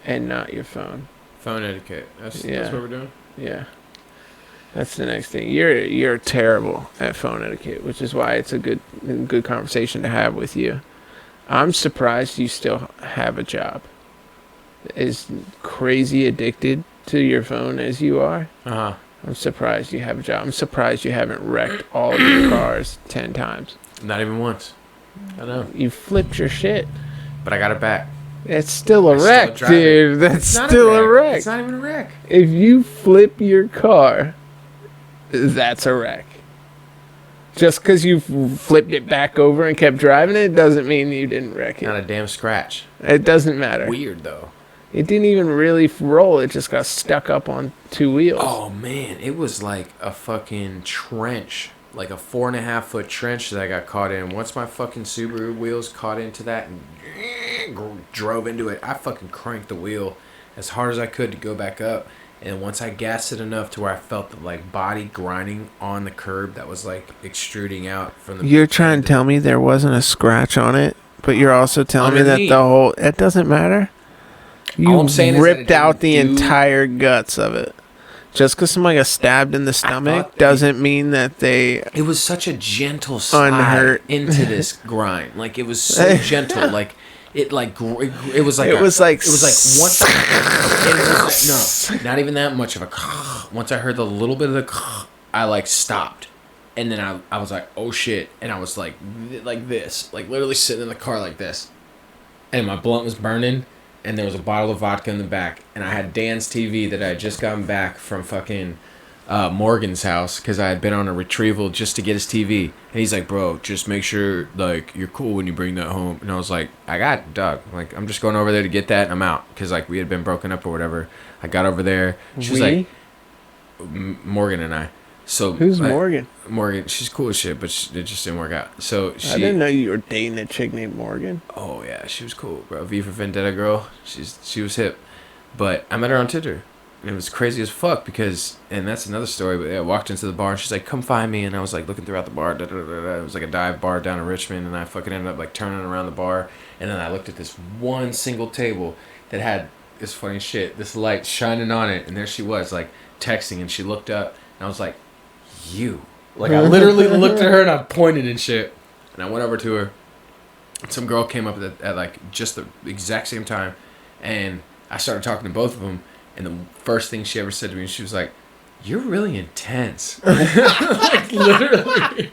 and not your phone. Phone etiquette. That's what we're doing? Yeah. That's the next thing. You're terrible at phone etiquette, which is why it's a good conversation to have with you. I'm surprised you still have a job. As crazy addicted to your phone as you are, I'm surprised you have a job. I'm surprised you haven't wrecked all of your cars 10 times. Not even once. I know. You flipped your shit. But I got it back. It's still a wreck, dude. That's still a wreck. It's not even a wreck. If you flip your car, that's a wreck. Just because you flipped it back over and kept driving it doesn't mean you didn't wreck it. Not a damn scratch. It doesn't matter. Weird, though. It didn't even really roll. It just got stuck up on two wheels. Oh, man. It was like a fucking trench. Like a 4.5-foot trench that I got caught in. Once my fucking Subaru wheels caught into that and drove into it, I fucking cranked the wheel as hard as I could to go back up. And once I gassed it enough to where I felt the like body grinding on the curb that was like extruding out from the... You're trying to tell me there wasn't a scratch on it, but you're also telling me that the whole... It doesn't matter? You ripped out the entire guts of it. Just because somebody got stabbed in the stomach doesn't mean that they... It was such a gentle slide into this grind. Like, it was so gentle. Like, it was like once no, not even that much of a... Once I heard the little bit of the... I, like, stopped. And then I was like, oh, shit. And I was like this. Like, literally sitting in the car like this. And my blunt was burning. And there was a bottle of vodka in the back. And I had Dan's TV that I had just gotten back from fucking Morgan's house. Because I had been on a retrieval just to get his TV. And he's like, bro, just make sure, like, you're cool when you bring that home. And I was like, I got it, dog. Like, I'm just going over there to get that and I'm out. Because, like, we had been broken up or whatever. I got over there. She was like, Morgan and I. So who's Morgan? Morgan, she's cool as shit, but it just didn't work out. So I didn't know you were dating a chick named Morgan. Oh yeah, she was cool, bro. V for Vendetta girl. She was hip, but I met her on Tinder, and it was crazy as fuck because, and that's another story. But yeah, I walked into the bar and she's like, "Come find me," and I was like looking throughout the bar. It was like a dive bar down in Richmond, and I fucking ended up like turning around the bar, and then I looked at this one single table that had this funny shit, this light shining on it, and there she was like texting, and she looked up, and I was like, you. Like, I literally looked at her and I pointed and shit. And I went over to her. And some girl came up at like just the exact same time. And I started talking to both of them. And the first thing she ever said to me, she was like, "You're really intense." Like, literally.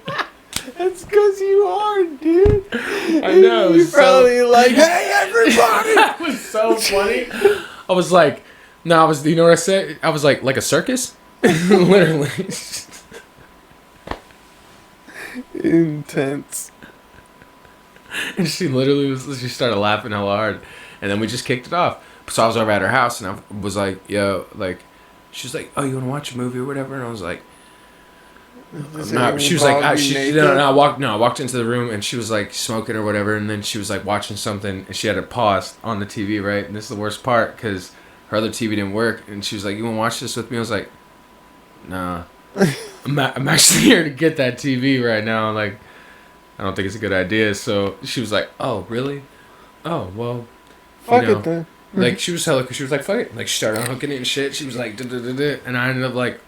That's because you are, dude. I know. You're probably like, "Hey, everybody." That was so funny. I was like, no, you know what I said? I was like a circus? Literally. Intense. And she literally she started laughing hella hard, and then we just kicked it off. So I was over at her house, and I was like, yo, like, she was like, oh, you want to watch a movie or whatever? And I was like, no. She was like, I walked into the room, and she was like smoking or whatever, and then she was like watching something, and she had it paused on the TV, right? And this is the worst part, because her other TV didn't work, and she was like, you want to watch this with me? I was like, nah. I'm actually here to get that TV right now. Like, I don't think it's a good idea. So she was like, oh, really? Oh, well, fuck it then. Like, she was hella, she was like, fuck it. Like, she started hooking it and shit. She was like, da-da-da-da. And I ended up like,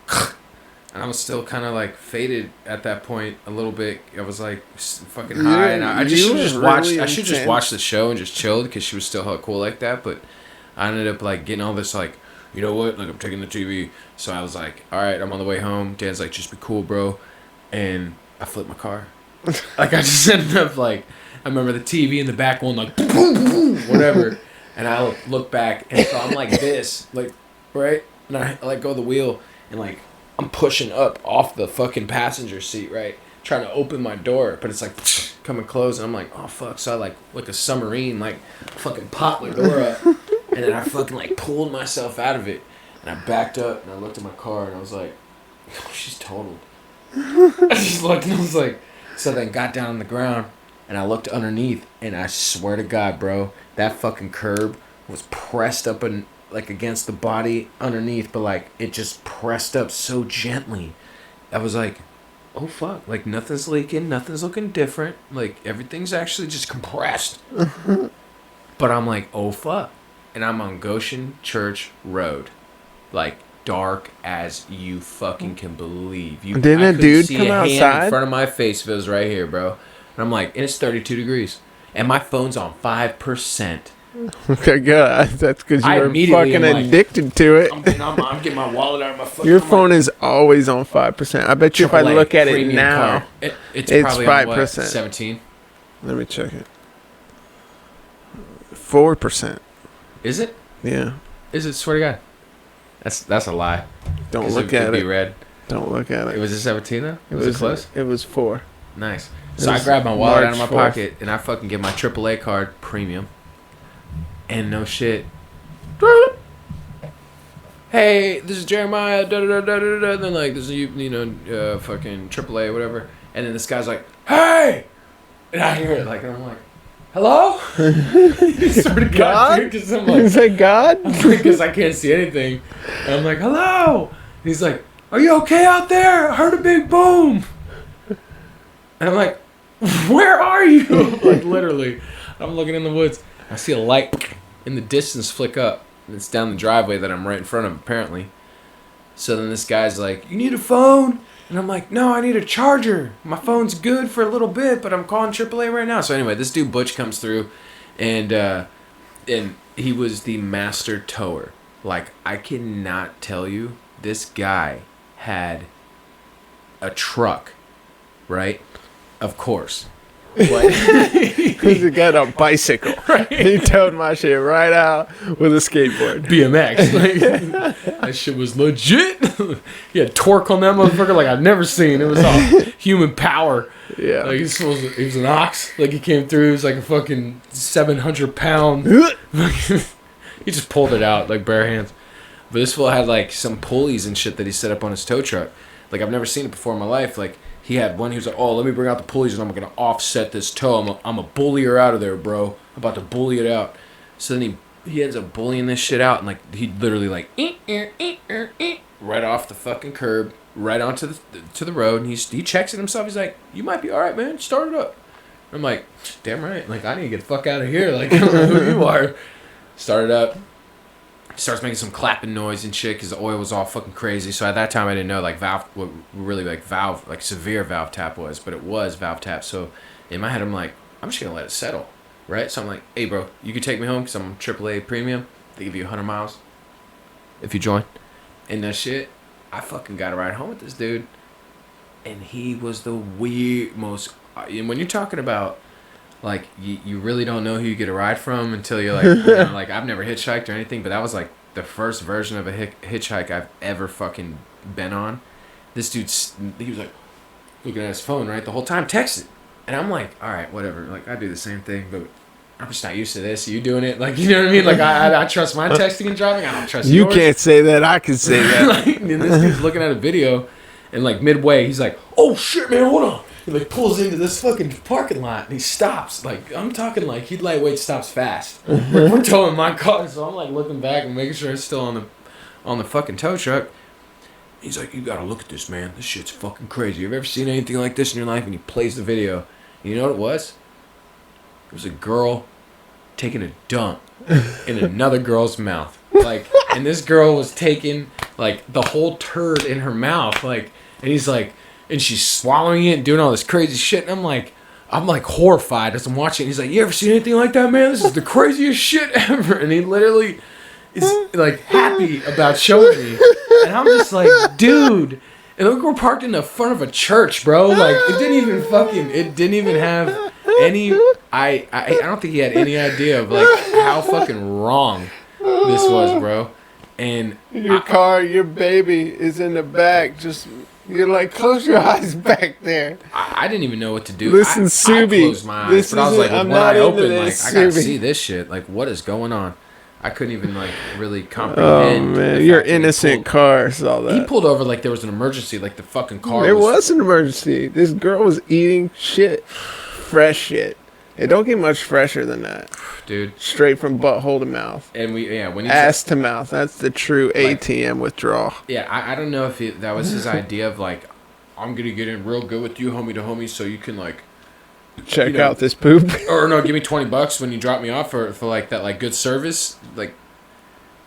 and I was still kind of like faded at that point a little bit. I was like fucking high. And I should just watch the show and just chilled because she was still hella cool like that. But I ended up like getting all this like, you know what? Like, I'm taking the TV. So I was like, all right, I'm on the way home. Dan's like, just be cool, bro. And I flipped my car. Like, I just ended up, like, I remember the TV in the back going, like, boom, boom, whatever. And I look back, and so I'm like this, like, right? And I let go of the wheel, and, like, I'm pushing up off the fucking passenger seat, right? Trying to open my door, but it's, like, coming close, and I'm like, oh, fuck. So I, like a submarine, like, fucking popped my door up, and then I fucking, like, pulled myself out of it. And I backed up, and I looked at my car, and I was like, oh, she's totaled. I just looked, and I was like, so then got down on the ground, and I looked underneath, and I swear to God, bro, that fucking curb was pressed up and like against the body underneath, but like it just pressed up so gently. I was like, oh fuck, like nothing's leaking, nothing's looking different, like everything's actually just compressed. But I'm like, oh fuck, and I'm on Goshen Church Road, like dark as you fucking can believe. Didn't a dude come outside in front of my face if it was right here, bro? And I'm like, and it's 32 degrees, and my phone's on 5%. Okay, good. That's because you're fucking like, addicted to it. I'm getting my wallet out of my phone. Your phone is always on 5%. I bet you if I look at it now, it's probably 5%. On what, 17? Let me check it. 4%. Is it? Yeah. Is it? Swear to God. That's a lie. Don't look at it. Be red. Don't look at it. It was a 17 though? Was it close? It was 4. Nice. So I grabbed my wallet out of my pocket and I fucking get my AAA card premium. And no shit. Hey, this is Jeremiah. Da, da, da, da, da, da. Then like this is fucking AAA whatever. And then this guy's like, hey, and I hear it like, and I'm like, hello. Sort of God, dude, because I'm like, is that God? Because I can't see anything. And I'm like, hello. And he's like, are you okay out there? I heard a big boom. And I'm like, where are you? Like literally, I'm looking in the woods. I see a light in the distance flick up. And it's down the driveway that I'm right in front of, apparently. So then this guy's like, you need a phone? And I'm like, no, I need a charger. My phone's good for a little bit, but I'm calling AAA right now. So anyway, this dude Butch comes through, and he was the master tower. Like, I cannot tell you, this guy had a truck, right? Of course. He got a bicycle. Right. He towed my shit right out with a skateboard. BMX. Like, that shit was legit. He had torque on that motherfucker like I've never seen. It was all human power. Yeah. Like he was an ox. Like he came through. He was like a fucking 700-pound. He just pulled it out like bare hands. But this fool had like some pulleys and shit that he set up on his tow truck. Like I've never seen it before in my life. Like he had one. He was like, "Oh, let me bring out the pulleys and I'm gonna offset this tow. I'm a bully her out of there, bro. I'm about to bully it out." So then he ends up bullying this shit out, and like he literally like right off the fucking curb, right onto the road. And he checks it himself. He's like, "You might be all right, man. Start it up." I'm like, "Damn right. Like I need to get the fuck out of here. Like I don't know who you are." Start it up. Starts making some clapping noise and shit because the oil was all fucking crazy. So at that time I didn't know like severe valve tap was, but it was valve tap. So in my head I'm like, I'm just gonna let it settle, right? So I'm like, hey bro, you can take me home because I'm on AAA premium. They give you 100 miles if you join. And that shit, I fucking got a ride home with this dude, and he was the most. And when you're talking about like, you really don't know who you get a ride from until you're like, like, I've never hitchhiked or anything, but that was, like, the first version of a hitchhike I've ever fucking been on. This dude's, he was, like, looking at his phone, right, the whole time, texting. And I'm like, all right, whatever. Like, I do the same thing, but I'm just not used to this. You doing it? Like, you know what I mean? Like, I trust my texting and driving. I don't trust yours. You can't say that. I can say that. Like, and this dude's looking at a video, and, like, midway, he's like, oh, shit, man, hold on. He like pulls into this fucking parking lot and he stops. Like I'm talking like he lightweight stops fast. We're towing my car, so I'm like looking back and making sure it's still on the fucking tow truck. He's like, you gotta look at this, man. This shit's fucking crazy. You've ever seen anything like this in your life? And he plays the video. And you know what it was? It was a girl taking a dump in another girl's mouth. Like, and this girl was taking like the whole turd in her mouth. Like, and he's like. And she's swallowing it and doing all this crazy shit. And I'm like horrified as I'm watching. He's like, you ever seen anything like that, man? This is the craziest shit ever. And he literally is like happy about showing me. And I'm just like, dude, And look, we're parked in the front of a church, bro. Like, it didn't even have any, I don't think he had any idea of, like, how fucking wrong this was, bro. And your baby is in the back. You're like, close your eyes back there. I didn't even know what to do. Listen, Subi. I closed my eyes, but I was like, with one eye open, like, I gotta see this shit. Like, what is going on? I couldn't even, like, really comprehend. Oh, man. Your innocent car saw that. He pulled over like there was an emergency, like the fucking car There was an emergency. This girl was eating shit. Fresh shit. It don't get much fresher than that. Dude. Straight from butthole to mouth. And when he ass to mouth. That's the true ATM withdrawal. Yeah, I don't know if that was his idea of, like, I'm going to get in real good with you, homie to homie, so you can, like, check out this poop. Or no, give me $20 when you drop me off for like that, like, good service. Like,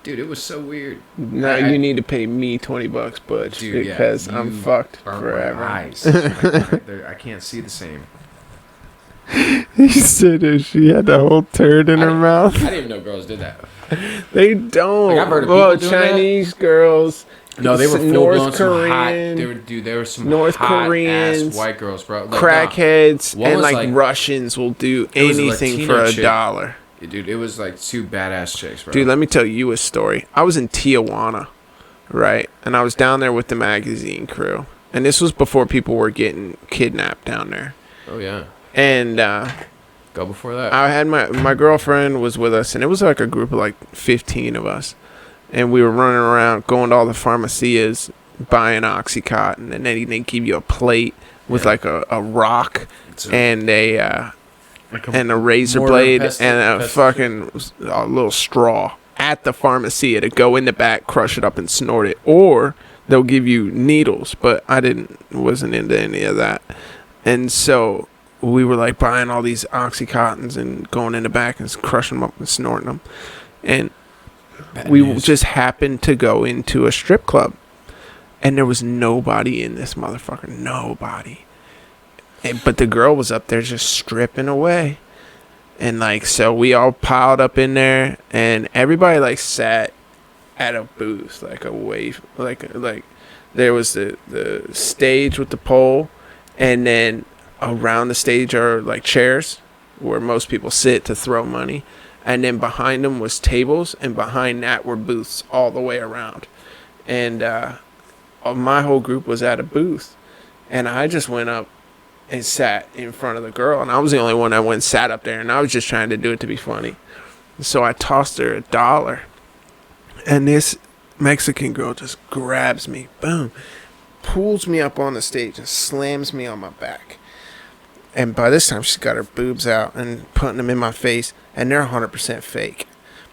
dude, it was so weird. Now you need to pay me $20, Butch, dude, because I'm fucked forever. I can't see the same. He said that she had the whole turd in her mouth. I didn't even know girls did that. They don't. Like, I've heard of people doing Chinese girls. No, they were North Korean. There were some North Koreans, ass white girls, bro. Like, crackheads, and like Russians will do anything for $1. Dude, it was like two badass chicks, bro. Dude, let me tell you a story. I was in Tijuana, right? And I was down there with the magazine crew. And this was before people were getting kidnapped down there. Oh, yeah. And go before that. I had my girlfriend was with us, and it was like a group of like 15 of us. And we were running around, going to all the pharmacias, buying Oxycontin, and then they give you a plate with like a rock and a razor blade and a fucking little straw at the pharmacia to go in the back, crush it up, and snort it. Or they'll give you needles, but I wasn't into any of that. And so we were like buying all these Oxycontins and going in the back and crushing them up and snorting them. And just happened to go into a strip club, and there was nobody in this motherfucker. Nobody. But the girl was up there just stripping away. And like, so we all piled up in there, and everybody like sat at a booth, like away, like there was the stage with the pole, and then around the stage are like chairs where most people sit to throw money. And then behind them was tables, and behind that were booths all the way around. And my whole group was at a booth. And I just went up and sat in front of the girl. And I was the only one that went and sat up there. And I was just trying to do it to be funny. So I tossed her $1. And this Mexican girl just grabs me, boom, pulls me up on the stage and slams me on my back. And by this time, she's got her boobs out and putting them in my face. And they're 100% fake.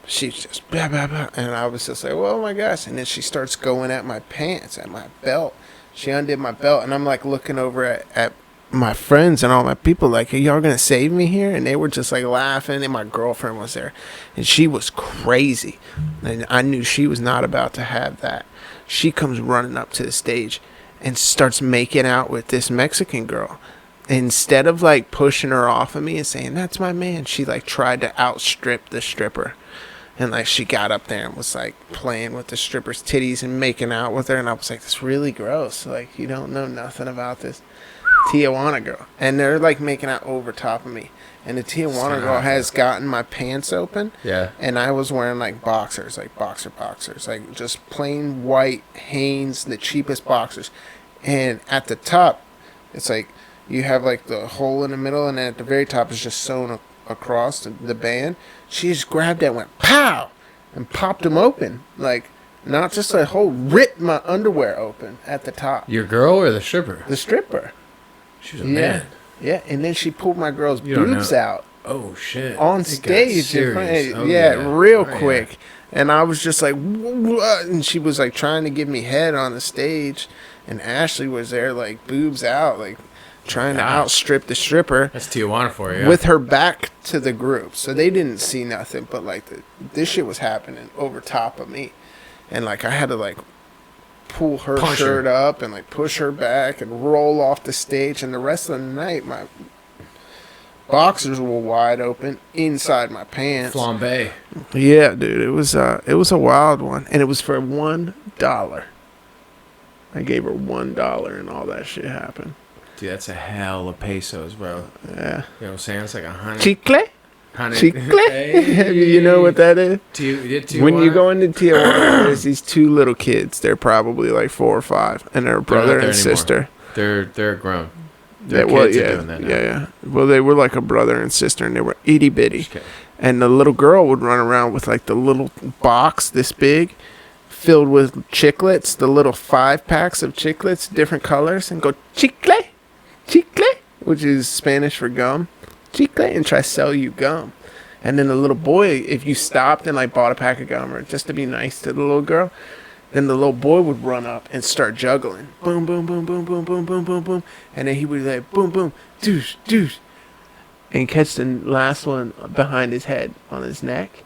She's just blah, blah, blah. And I was just like, oh, my gosh. And then she starts going at my pants, at my belt. She undid my belt. And I'm like looking over at my friends and all my people like, are y'all going to save me here? And they were just like laughing. And my girlfriend was there. And she was crazy. And I knew she was not about to have that. She comes running up to the stage and starts making out with this Mexican girl. Instead of like pushing her off of me and saying that's my man, she like tried to outstrip the stripper. And like she got up there and was like playing with the stripper's titties and making out with her. And I was like, that's really gross. Like, you don't know nothing about this Tijuana girl. And they're like making out over top of me. And the Tijuana girl has gotten my pants open. Yeah. And I was wearing like boxers, like boxers, like just plain white Hanes, the cheapest boxers. And at the top, it's like, you have like the hole in the middle, and then at the very top is just sewn across the band. She just grabbed that and went pow and popped them open. Like, not just a hole, ripped my underwear open at the top. Your girl or the stripper? The stripper. She's a man. Yeah, and then she pulled my girl's boobs out. Oh, shit. On stage. Real quick. And I was just like, what? And she was like trying to give me head on the stage. And Ashley was there, like, boobs out, like, trying to outstrip the stripper. That's Tijuana for you. With her back to the group. So they didn't see nothing, but like this shit was happening over top of me. And like I had to like pull her shirt up and like push her back and roll off the stage. And the rest of the night, my boxers were wide open inside my pants. Flambe. Yeah, dude. It was a wild one. And it was for $1. I gave her $1 and all that shit happened. Dude, that's a hell of pesos, bro. Yeah. You know what I'm saying? It's like 100. Chicle? 100. Chicle? Hey. You know what that is? When you go into Tijuana, there's these two little kids. They're probably like 4 or 5, and they're a brother and sister. They're grown. Their kids are doing that now. Yeah. Well, they were like a brother and sister, and they were itty bitty. Okay. And the little girl would run around with like the little box this big, filled with chiclets, the little 5-packs of chiclets, different colors, and go chicle, chicle, which is Spanish for gum, chicle, and try to sell you gum. And then the little boy, if you stopped and like bought a pack of gum, or just to be nice to the little girl, then the little boy would run up and start juggling. Boom, boom, boom, boom, boom, boom, boom, boom, boom. And then he would like, boom, boom, doosh, doosh. And catch the last one behind his head on his neck.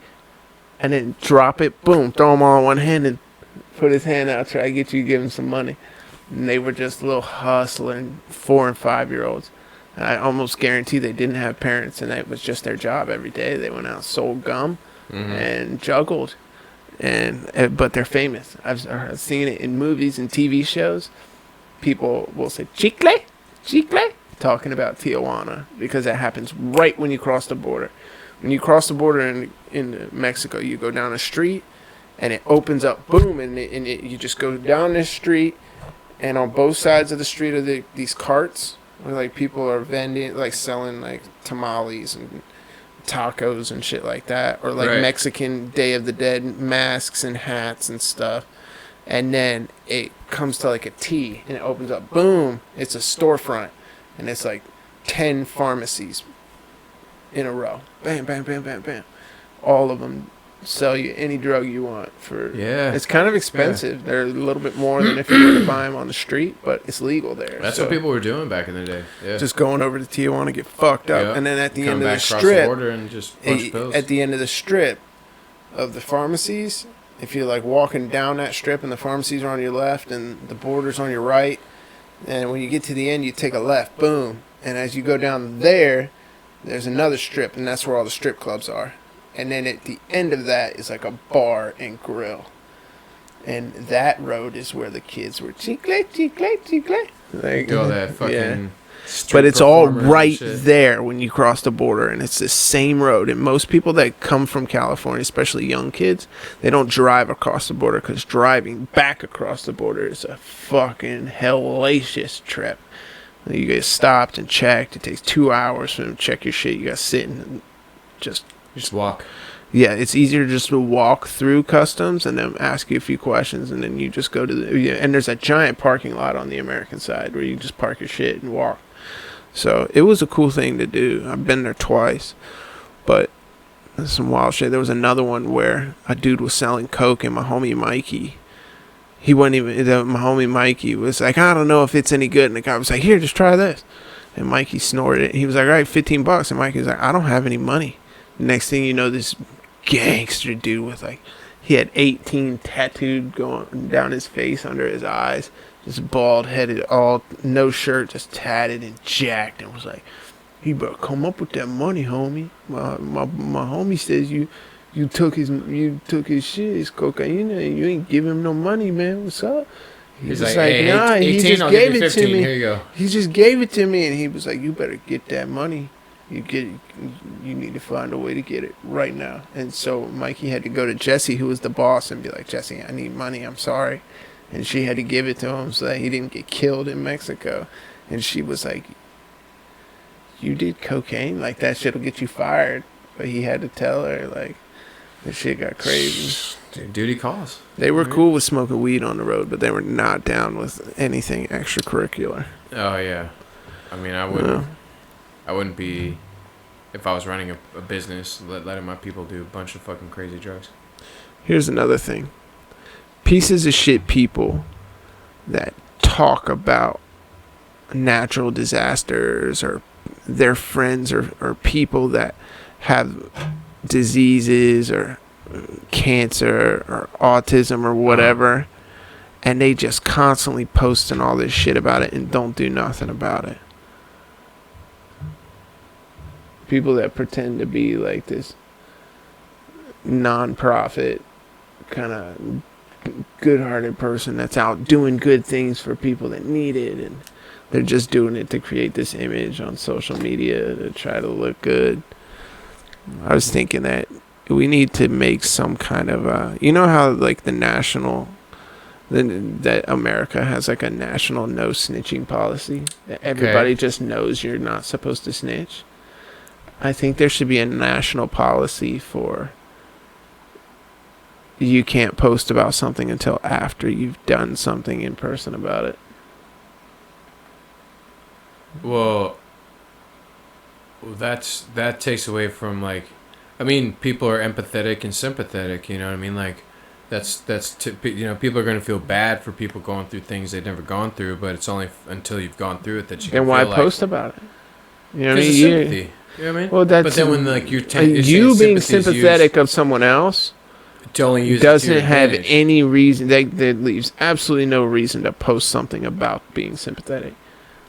And then drop it, boom, throw them all in one hand and put his hand out, try to get you to give him some money. And they were just little hustling 4 and 5-year-olds. And I almost guarantee they didn't have parents, and that was just their job every day. They went out, sold gum, and juggled. But they're famous. I've seen it in movies and TV shows. People will say chicle, chicle, talking about Tijuana, because it happens right when you cross the border. When you cross the border in Mexico, you go down a street, and it opens up, boom, and you just go down this street, and on both sides of the street are these carts where like people are vending, like selling like tamales and tacos and shit like that, or like Mexican Day of the Dead masks and hats and stuff. And then it comes to like a T, and it opens up, boom, it's a storefront, and it's like 10 pharmacies in a row, bam, bam, bam, bam, bam. All of them sell you any drug you want for. Yeah, it's kind of expensive. They're a little bit more than if you were to buy them on the street, but it's legal there. That's what people were doing back in the day. Yeah, just going over to Tijuana, get fucked up, and then at the end of the strip, the border and just punch pills. At the end of the strip of the pharmacies, if you're like walking down that strip and the pharmacies are on your left and the border's on your right, and when you get to the end, you take a left, boom, and as you go down there, there's another strip, and that's where all the strip clubs are. And then at the end of that is like a bar and grill. And that road is where the kids were chicle, chicle, chicle. Like, all that fucking but it's all right there when you cross the border, and it's the same road. And most people that come from California, especially young kids, they don't drive across the border, because driving back across the border is a fucking hellacious trip. You get stopped and checked. It takes 2 hours for them to check your shit. You got to sit and just walk. Yeah, it's easier just to walk through customs and then ask you a few questions, and then you just go to and there's a giant parking lot on the American side where you just park your shit and walk. So it was a cool thing to do. I've been there twice, but there's some wild shit. There was another one where a dude was selling coke, and my homie Mikey, he wasn't even, my homie Mikey was like, I don't know if it's any good, and the guy was like, here, just try this. And Mikey snorted it. He was like, all right, $15. And Mikey was like, I don't have any money. Next thing you know, this gangster dude with like, he had 18 tattooed going down his face, under his eyes, just bald headed, all no shirt, just tatted and jacked, and was like, you better come up with that money, homie. My homie says you took his shit, his cocaine, and you ain't give him no money, man. What's up? He's like, hey, nah, 18, he just I'll gave give you 15. It to me. Here you go. He just gave it to me, and he was like, you better get that money. You need to find a way to get it right now. And so Mikey had to go to Jesse, who was the boss, and be like, Jesse, I need money, I'm sorry. And she had to give it to him so that he didn't get killed in Mexico. And she was like, you did cocaine? Like, that shit'll get you fired. But he had to tell her, like, the shit got crazy. Dude, duty calls. They were cool with smoking weed on the road, but they were not down with anything extracurricular. Oh, yeah. I mean, I wouldn't be, if I was running a business, letting my people do a bunch of fucking crazy drugs. Here's another thing. Pieces of shit people that talk about natural disasters, or their friends or people that have diseases or cancer or autism or whatever, and they just constantly posting all this shit about it and don't do nothing about it. People that pretend to be like this non-profit kind of good-hearted person that's out doing good things for people that need it, and they're just doing it to create this image on social media to try to look good. I was thinking that we need to make some kind of you know how like that America has like a national no snitching policy, that everybody just knows you're not supposed to snitch. I think there should be a national policy for you can't post about something until after you've done something in person about it. Well, that takes away from like, I mean, people are empathetic and sympathetic. You know what I mean? Like, people are going to feel bad for people going through things they've never gone through, but it's only until you've gone through it that you can. And why post about it? You know what I mean? Sympathy. You know what I mean? Well, that's, but then when like you're you being sympathetic of someone else doesn't have any reason. That leaves absolutely no reason to post something about being sympathetic.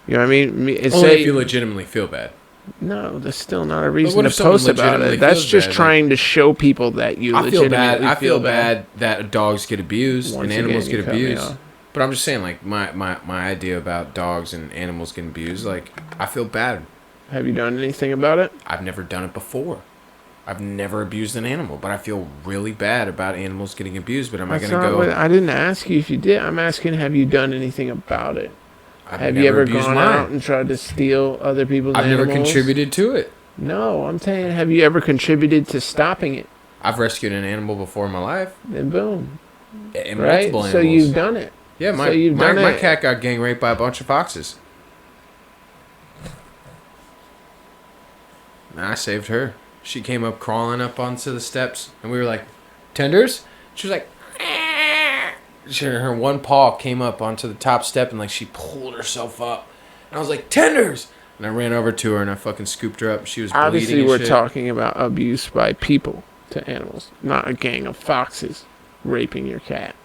You know what I mean? Only if you legitimately feel bad. No, that's still not a reason to post about it. That's just trying to show people that you legitimately I feel bad that dogs get abused and animals get abused. But I'm just saying, like, my idea about dogs and animals getting abused, like, I feel bad. Have you done anything about it? I've never done it before. I've never abused an animal, but I feel really bad about animals getting abused. But am I going to go... I didn't ask you if you did. I'm asking, have you done anything about it? Have you ever gone out and tried to steal other people's animals? I've never contributed to it. No, I'm saying, have you ever contributed to stopping it? I've rescued an animal before in my life. Then boom. And right? Multiple animals. So you've done it. Yeah, my cat got gang raped by a bunch of foxes. And I saved her. She came up crawling up onto the steps, and we were like, "Tenders?" She was like, her one paw came up onto the top step, and like she pulled herself up. And I was like, "Tenders!" And I ran over to her, and I fucking scooped her up. She was obviously bleeding and we're talking about abuse by people to animals, not a gang of foxes raping your cat.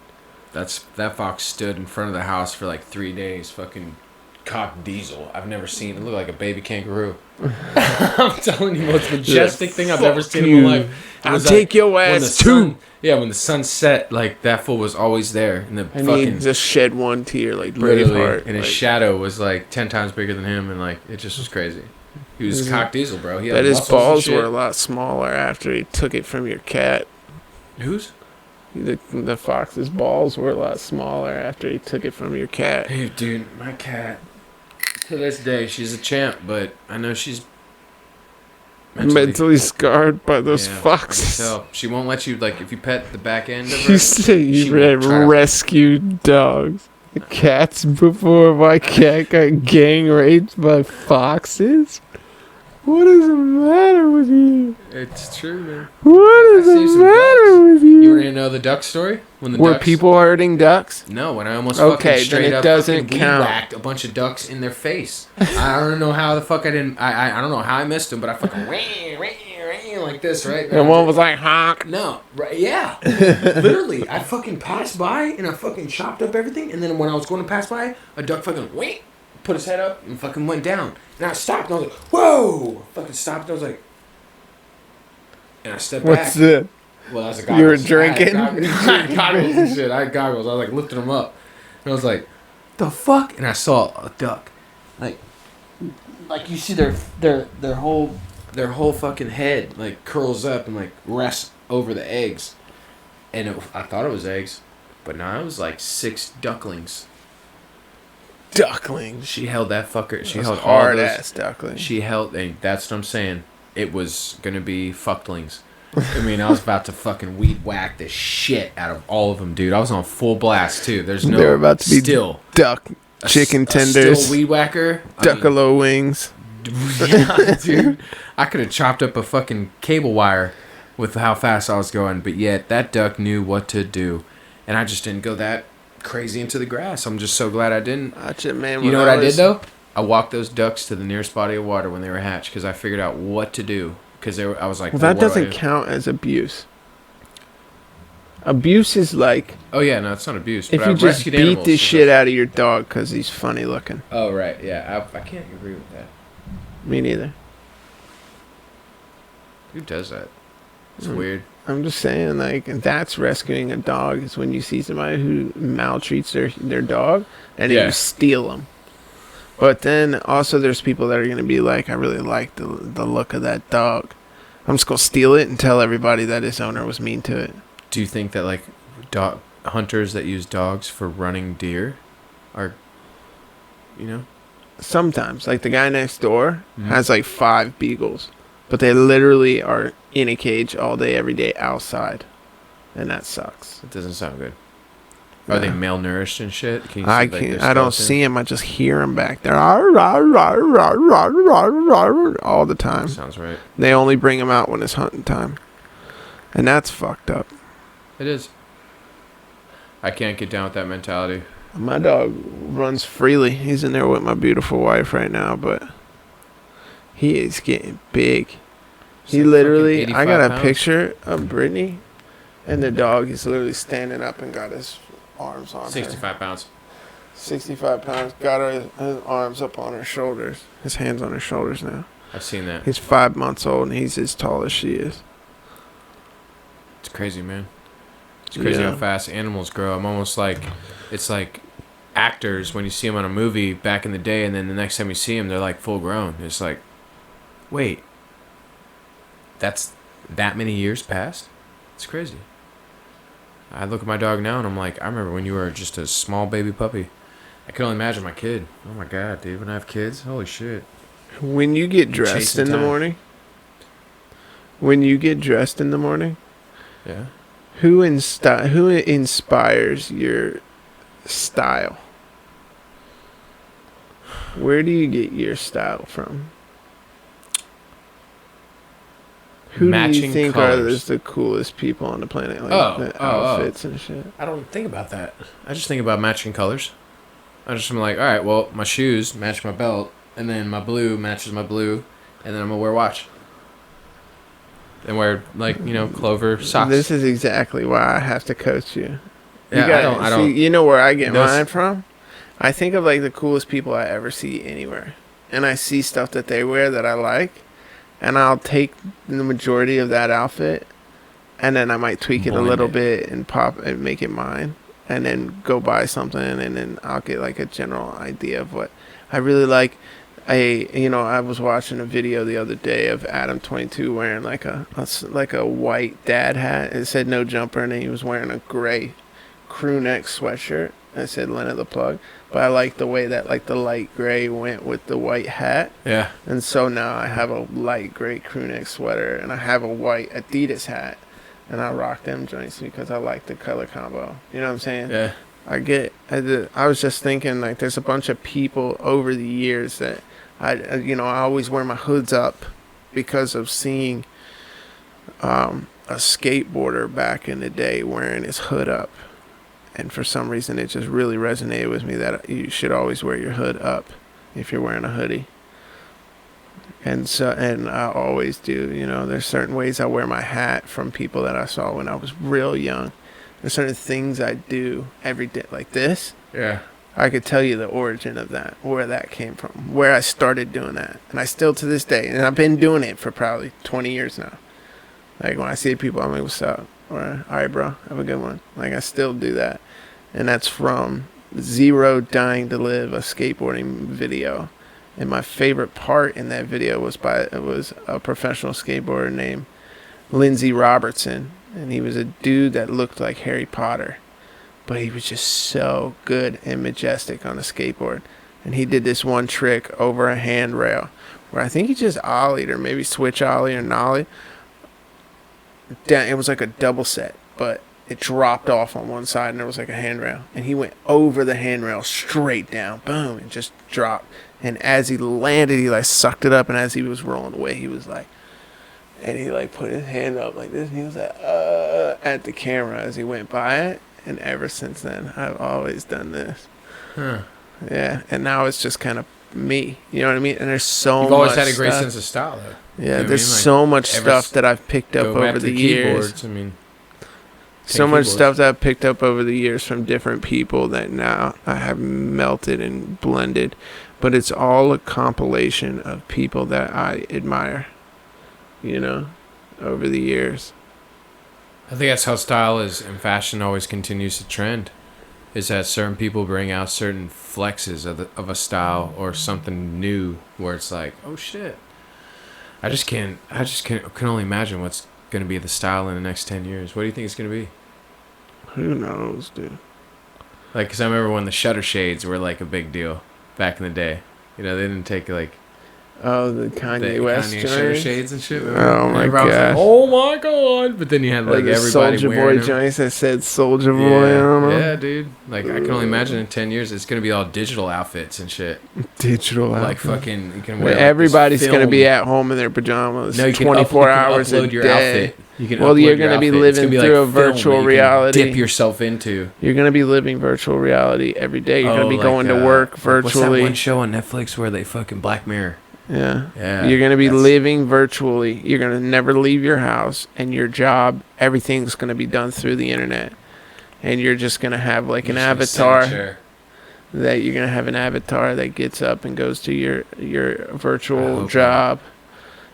That fox stood in front of the house for like 3 days, fucking cock diesel. I've never seen it. Looked like a baby kangaroo. I'm telling you, the most majestic thing I've ever seen in my life. I'll take your ass too. Yeah, when the sun set, like that fool was always there, and he just shed one tear, like Braveheart, and his shadow was like 10 times bigger than him, and like it just was crazy. He was cock diesel, bro. He had his balls were a lot smaller after he took it from your cat. Whose? The fox's balls were a lot smaller after he took it from your cat. Hey, dude, my cat. To this day, she's a champ, but I know she's mentally scarred by those foxes. So she won't let you, like, if you pet the back end of her. You say you rescued dogs. Cats before my cat got gang raped by foxes? What is the matter with you? It's true, man. What is the matter with you? You want to know the duck story? Were people hurting ducks? No, when I almost fucking straight then it up doesn't count. whacked a bunch of ducks in their face. I don't know how the fuck I didn't. I don't know how I missed them, but I fucking like this, right? And one was like honk. No, right? Yeah, literally. I fucking passed by and I fucking chopped up everything, and then when I was going to pass by, a duck fucking put his head up and fucking went down. And I stopped and I was like, whoa! Fucking stopped and I was like, and I stepped back. What's that? Well, that's a goggles. You were drinking? I had goggles and shit. I had goggles. I was like lifting them up. And I was like, the fuck? And I saw a duck. Like you see their whole fucking head like curls up and like rests over the eggs. And I thought it was eggs. But no, it was like 6 ducklings. Ducklings. She held that fucker. She held hard ass ducklings. She held. Hey, that's what I'm saying. It was gonna be fucklings. I mean, I was about to fucking weed whack the shit out of all of them, dude. I was on full blast too. There's no. They're about to be duck, chicken tenders, still weed whacker, duckalo wings. Yeah, dude. I could have chopped up a fucking cable wire with how fast I was going, but yet that duck knew what to do, and I just didn't go that crazy into the grass. I'm just so glad I didn't. Man, you know what I did though? I walked those ducks to the nearest body of water when they were hatched because I figured out what to do. Because I was like, well, that doesn't count as abuse. Abuse is like, oh yeah, no, it's not abuse. If you just beat the shit out of your dog because he's funny looking. Oh right, yeah, I can't agree with that. Me neither. Who does that? It's weird. I'm just saying, like, that's rescuing a dog is when you see somebody who maltreats their dog and then you steal them. But then also there's people that are going to be like, I really like the look of that dog. I'm just going to steal it and tell everybody that its owner was mean to it. Do you think that, like, dog hunters that use dogs for running deer are, you know? Sometimes. Like, the guy next door has, like, 5 beagles. But they literally are in a cage all day, every day, outside. And that sucks. It doesn't sound good. Are they malnourished and shit? Can you I see, can't. I don't see them. I just hear them back there. All the time. Sounds right. They only bring them out when it's hunting time. And that's fucked up. It is. I can't get down with that mentality. My dog runs freely. He's in there with my beautiful wife right now, but he is getting big. He literally, I got a picture of Brittany, and the dog is literally standing up and got his arms on 65 pounds. 65 pounds. Got his arms up on her shoulders. His hands on her shoulders now. I've seen that. He's 5 months old, and he's as tall as she is. It's crazy, man. It's crazy how fast animals grow. I'm almost like, it's like actors when you see them on a movie back in the day, and then the next time you see them, they're like full grown. It's like, wait, that's that many years past? It's crazy. I look at my dog now and I'm like, I remember when you were just a small baby puppy. I can only imagine my kid. Oh my god, dude, when I have kids, holy shit. When you get dressed in the morning, yeah, who inspires your style? Where do you get your style from? Who do you think are the coolest people on the planet? Like outfits and shit. I don't think about that. I just think about matching colors. I'm like, all right, well, my shoes match my belt, and then my blue matches my blue, and then I'm gonna wear a watch. And wear, like, clover socks. This is exactly why I have to coach you. Yeah, I don't. You know where I get mine from? I think of, like, the coolest people I ever see anywhere. And I see stuff that they wear that I like. And I'll take the majority of that outfit. And then I might tweak it a little bit and make it mine. And then go buy something. And then I'll get, like, a general idea of what I really like. I was watching a video the other day of Adam 22 wearing like a white dad hat. It said no jumper, and he was wearing a gray crew neck sweatshirt. I said Leonard the Plug, but I like the way that, like, the light gray went with the white hat. Yeah. And so now I have a light gray crew neck sweater, and I have a white Adidas hat, and I rock them joints because I like the color combo. You know what I'm saying? Yeah. I was just thinking, like, there's a bunch of people over the years that I always wear my hoods up because of seeing a skateboarder back in the day wearing his hood up. And for some reason, it just really resonated with me that you should always wear your hood up if you're wearing a hoodie. And I always do. There's certain ways I wear my hat from people that I saw when I was real young. There's certain things I do every day, like this. Yeah. I could tell you the origin of that, where that came from, where I started doing that. And I still, to this day, and I've been doing it for probably 20 years now. Like, when I see people, I'm like, what's up? Or, all right, bro, have a good one. Like, I still do that. And that's from Zero Dying to Live, a skateboarding video. And my favorite part in that video was a professional skateboarder named Lindsey Robertson. And he was a dude that looked like Harry Potter. But he was just so good and majestic on a skateboard. And he did this one trick over a handrail where I think he just ollied or maybe switch ollie or nollie. It was like a double set, but it dropped off on one side and there was like a handrail. And he went over the handrail straight down. Boom. And just dropped. And as he landed, he like sucked it up. And as he was rolling away, he was like, and he like put his hand up like this. And he was like, at the camera as he went by it. And ever since then, I've always done this. Huh. Yeah, and now it's just kind of me. You know what I mean? And there's so much. You've always had a great sense of style, though. Yeah, there's so much stuff that I've picked up over the years. So much stuff that I've picked up over the years from different people that now I have melted and blended. But it's all a compilation of people that I admire, over the years. I think that's how style is and fashion always continues to trend. Is that certain people bring out certain flexes of a style or something new where it's like, oh shit. Can only imagine what's going to be the style in the next 10 years. What do you think it's going to be? Who knows, dude? Like, because I remember when the shutter shades were like a big deal back in the day. You know, they didn't take like Oh, the Kanye West Kanye joint? shutter shades and shit. Oh my god! god! Like, oh my god! But then you had like the everybody Soulja wearing Boy them. joints that said Soulja Boy. Yeah, I don't know. yeah, dude. Like I can only imagine in 10 years it's gonna be all digital outfits and shit. Digital Like outfit. fucking, you can wear. Everybody's like gonna be at home in their pajamas. No, you can 24 you can hours a upload your day. outfit. You can Well, upload you're your gonna be outfit. It's living gonna be through like a film virtual that you can reality. Dip yourself into. You're gonna be living virtual reality every day. You're gonna be going to work virtually. What's that one show on Netflix where they fucking Black Mirror? Yeah. Yeah. You're going to be living virtually. You're going to never leave your house, and your job, everything's going to be done through the internet. And you're just going to have like an avatar that you're going to have an avatar that gets up and goes to your virtual job.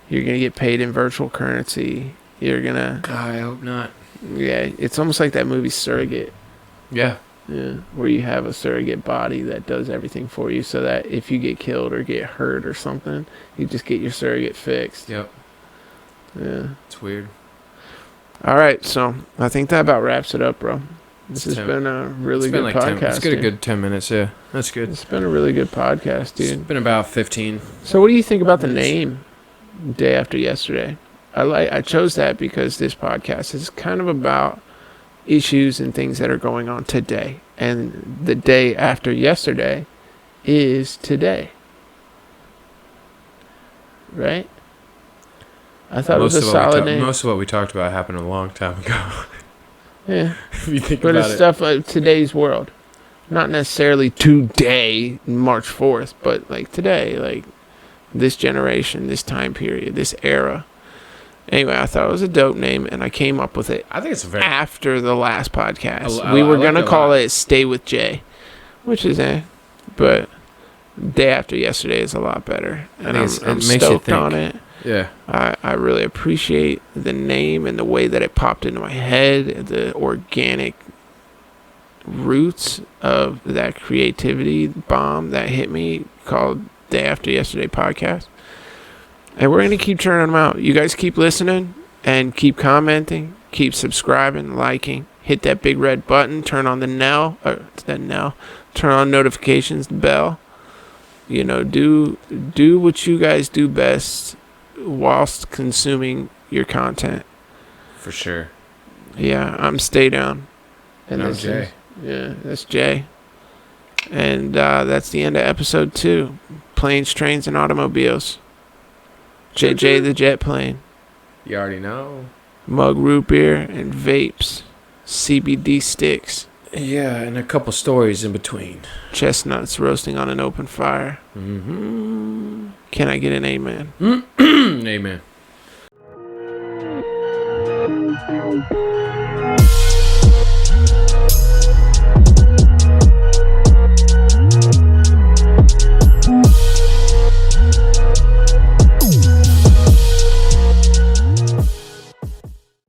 You're going to get paid in virtual currency. You're going to... I hope not. Yeah, it's almost like that movie Surrogate. Yeah. Yeah, where you have a surrogate body that does everything for you so that if you get killed or get hurt or something, you just get your surrogate fixed. Yep. Yeah. It's weird. All right, so I think that about wraps it up, bro. This has been a really good podcast. It's been a good 10 minutes, yeah. That's good. It's been a really good podcast, dude. It's been about 15. So what do you think about the name Day After Yesterday? I chose that because this podcast is kind of about issues and things that are going on today, and the day after yesterday is today, right? I thought it was a solid name. Most of what we talked about happened a long time ago. Yeah. If you think But about it's it. stuff like today's world, not necessarily today, March 4th, but like today, like this generation, this time period, this era. Anyway, I thought it was a dope name, and I came up with it. I think it's very after the last podcast. I We were like gonna it a call lot. it "Stay with Jay," which is but Day After Yesterday is a lot better, and I'm makes you stoked think. on it. Yeah. I really appreciate the name and the way that it popped into my head, the organic roots of that creativity bomb that hit me called Day After Yesterday podcast. And we're going to keep churning them out. You guys keep listening and keep commenting, keep subscribing, liking, hit that big red button, turn on turn on notifications, the bell. You know, do what you guys do best whilst consuming your content. For sure. Yeah, I'm Stay Down. And I'm Jay. That's Jay. And that's the end of episode 2. Planes, Trains, and Automobiles. JJ the Jet Plane. You already know. Mug root beer and vapes. CBD sticks. Yeah, and a couple stories in between. Chestnuts roasting on an open fire. Mm-hmm. Can I get an amen? Amen.